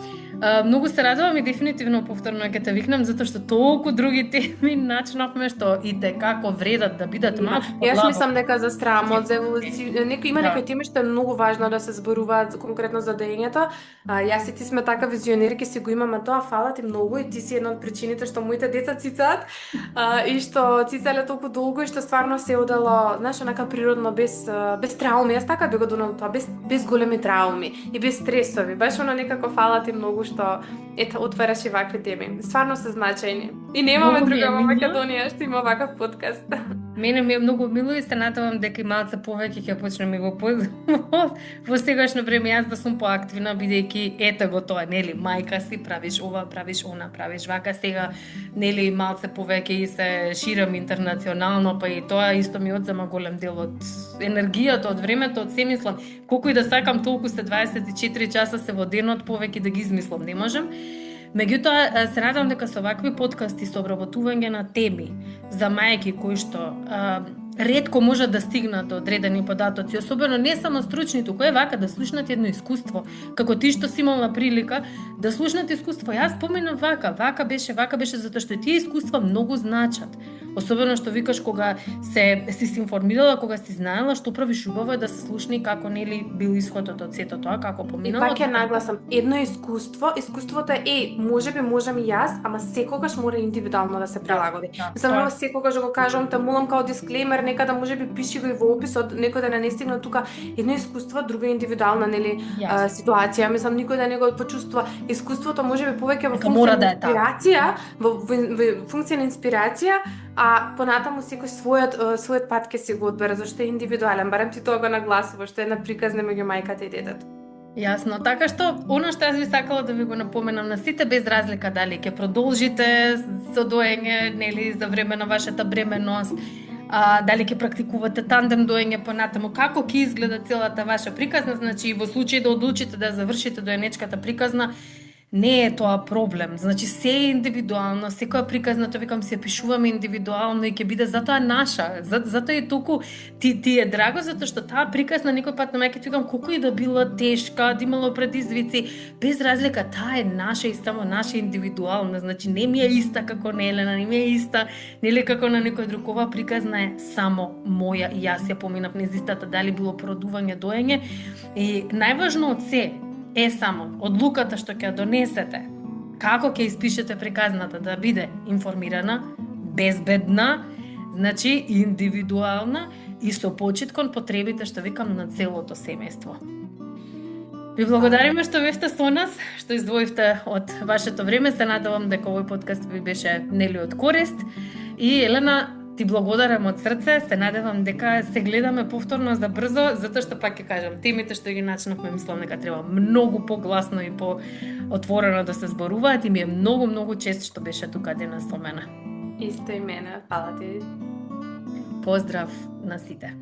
Многу се радувам и дефинитивно повторно ќе те викнам затоа што толку други теми начнавме што и како вредат да бидат малку подлабоко. Јас мислам дека за срамот, за еволуција, има некои теми што е многу важно да се зборуваат конкретно за доењето. Јас и ти сме така визионерки, си го имаме тоа, фала ти многу и ти си една од причините што моите деца цицаат и што цицале толку долго и што стварно се одело, знаеш, онака природно без трауми. Јас така би го донела тоа, без големи трауми и без стресови. Баш оно некако фала ти многу што отвараш и вакви теми. Стварно се значајни. И немаме друга во Македонија што има вакав подкаст. Мене ми е многу мило и се надевам дека и малце повеќе ќе почнеме го во сегашно време јас да сум поактивна бидејќи ете го тоа, нели, мајка си, правиш ова, правиш она, правиш вака, сега нели малце повеќе и се ширам интернационално, па и тоа исто ми одзема голем дел од енергијата, од времето, од се мислам, колку и да сакам толку се 24 часа се во денот повеќе да ги измислам, не можам. Меѓутоа, се надам дека со вакви подкасти, со обработување на теми за мајки кои што ретко можат да стигнат до одредени податоци, особено не само стручни, туку е вака да слушнат едно искуство, како ти што си имала прилика да слушнат искуство. Јас споменав вака беше затоа што тие искуства многу значат. Особено што викаш кога си информирала, кога си знаела што правиш убаво е да се слушни како нели бил исходот од сето тоа, како поминало. И пак ја нагласам, едно искуството е, можеби можам и јас, ама секогаш мора индивидуално да се прилагоди. Мислам, секогаш го кажам, те молам као дисклеймер, некада можеби пиши го и во описот, некој да не стигна тука едно искуство, друго индивидуална нели ситуација. Мислам, никој да не го почувствува искуството, можеби повеќе во функција на инспирација, во функција на инспирација, а понатаму секој својот пат ќе си го одбере, зашто е индивидуален. Барем ти тоа го нагласуваш, што е една приказна меѓу мајката и детето. Јасно, така што она што јас би сакала да ви го напоменам на сите, без разлика дали ќе продолжите со доење, нели, за време на вашата бременност, дали ќе практикувате тандем доење понатаму, како ќе изгледа целата ваша приказна, значи во случај да одлучите да завршите доенечката приказна, не е тоа проблем. Значи се е индивидуално, секоја приказна, тоа викам, се пишуваме индивидуално и ќе биде затоа наша. Затоа е толку ти е драго затоа што таа приказна некој пат на мајке викам колку и да била тешка, да имало предизвици, без разлика таа е наша и само наша индивидуална. Значи не ми е иста како на Елена, не ми е иста нели како на некој друг. Ова приказна е само моја и јас ја поминав низ истата, дали било породување, доење и најважно од се е само одлуката што ќе донесете, како ќе испишете приказната да биде информирана, безбедна, значи индивидуална и со почит кон потребите, што викам, на целото семејство. Ви благодариме што бевте со нас, што издвоивте од вашето време. Се надевам дека овој подкаст ви беше нели од корист. И Елена, ти благодарам од срце, се надевам дека се гледаме повторно за брзо, затоа што пак ќе кажам, темите што ги начнавме, мислам дека треба многу погласно и поотворено да се зборуваат и ми е многу чест што беше тука денес со мене. Исто и мене, фала ти. Поздрав на сите.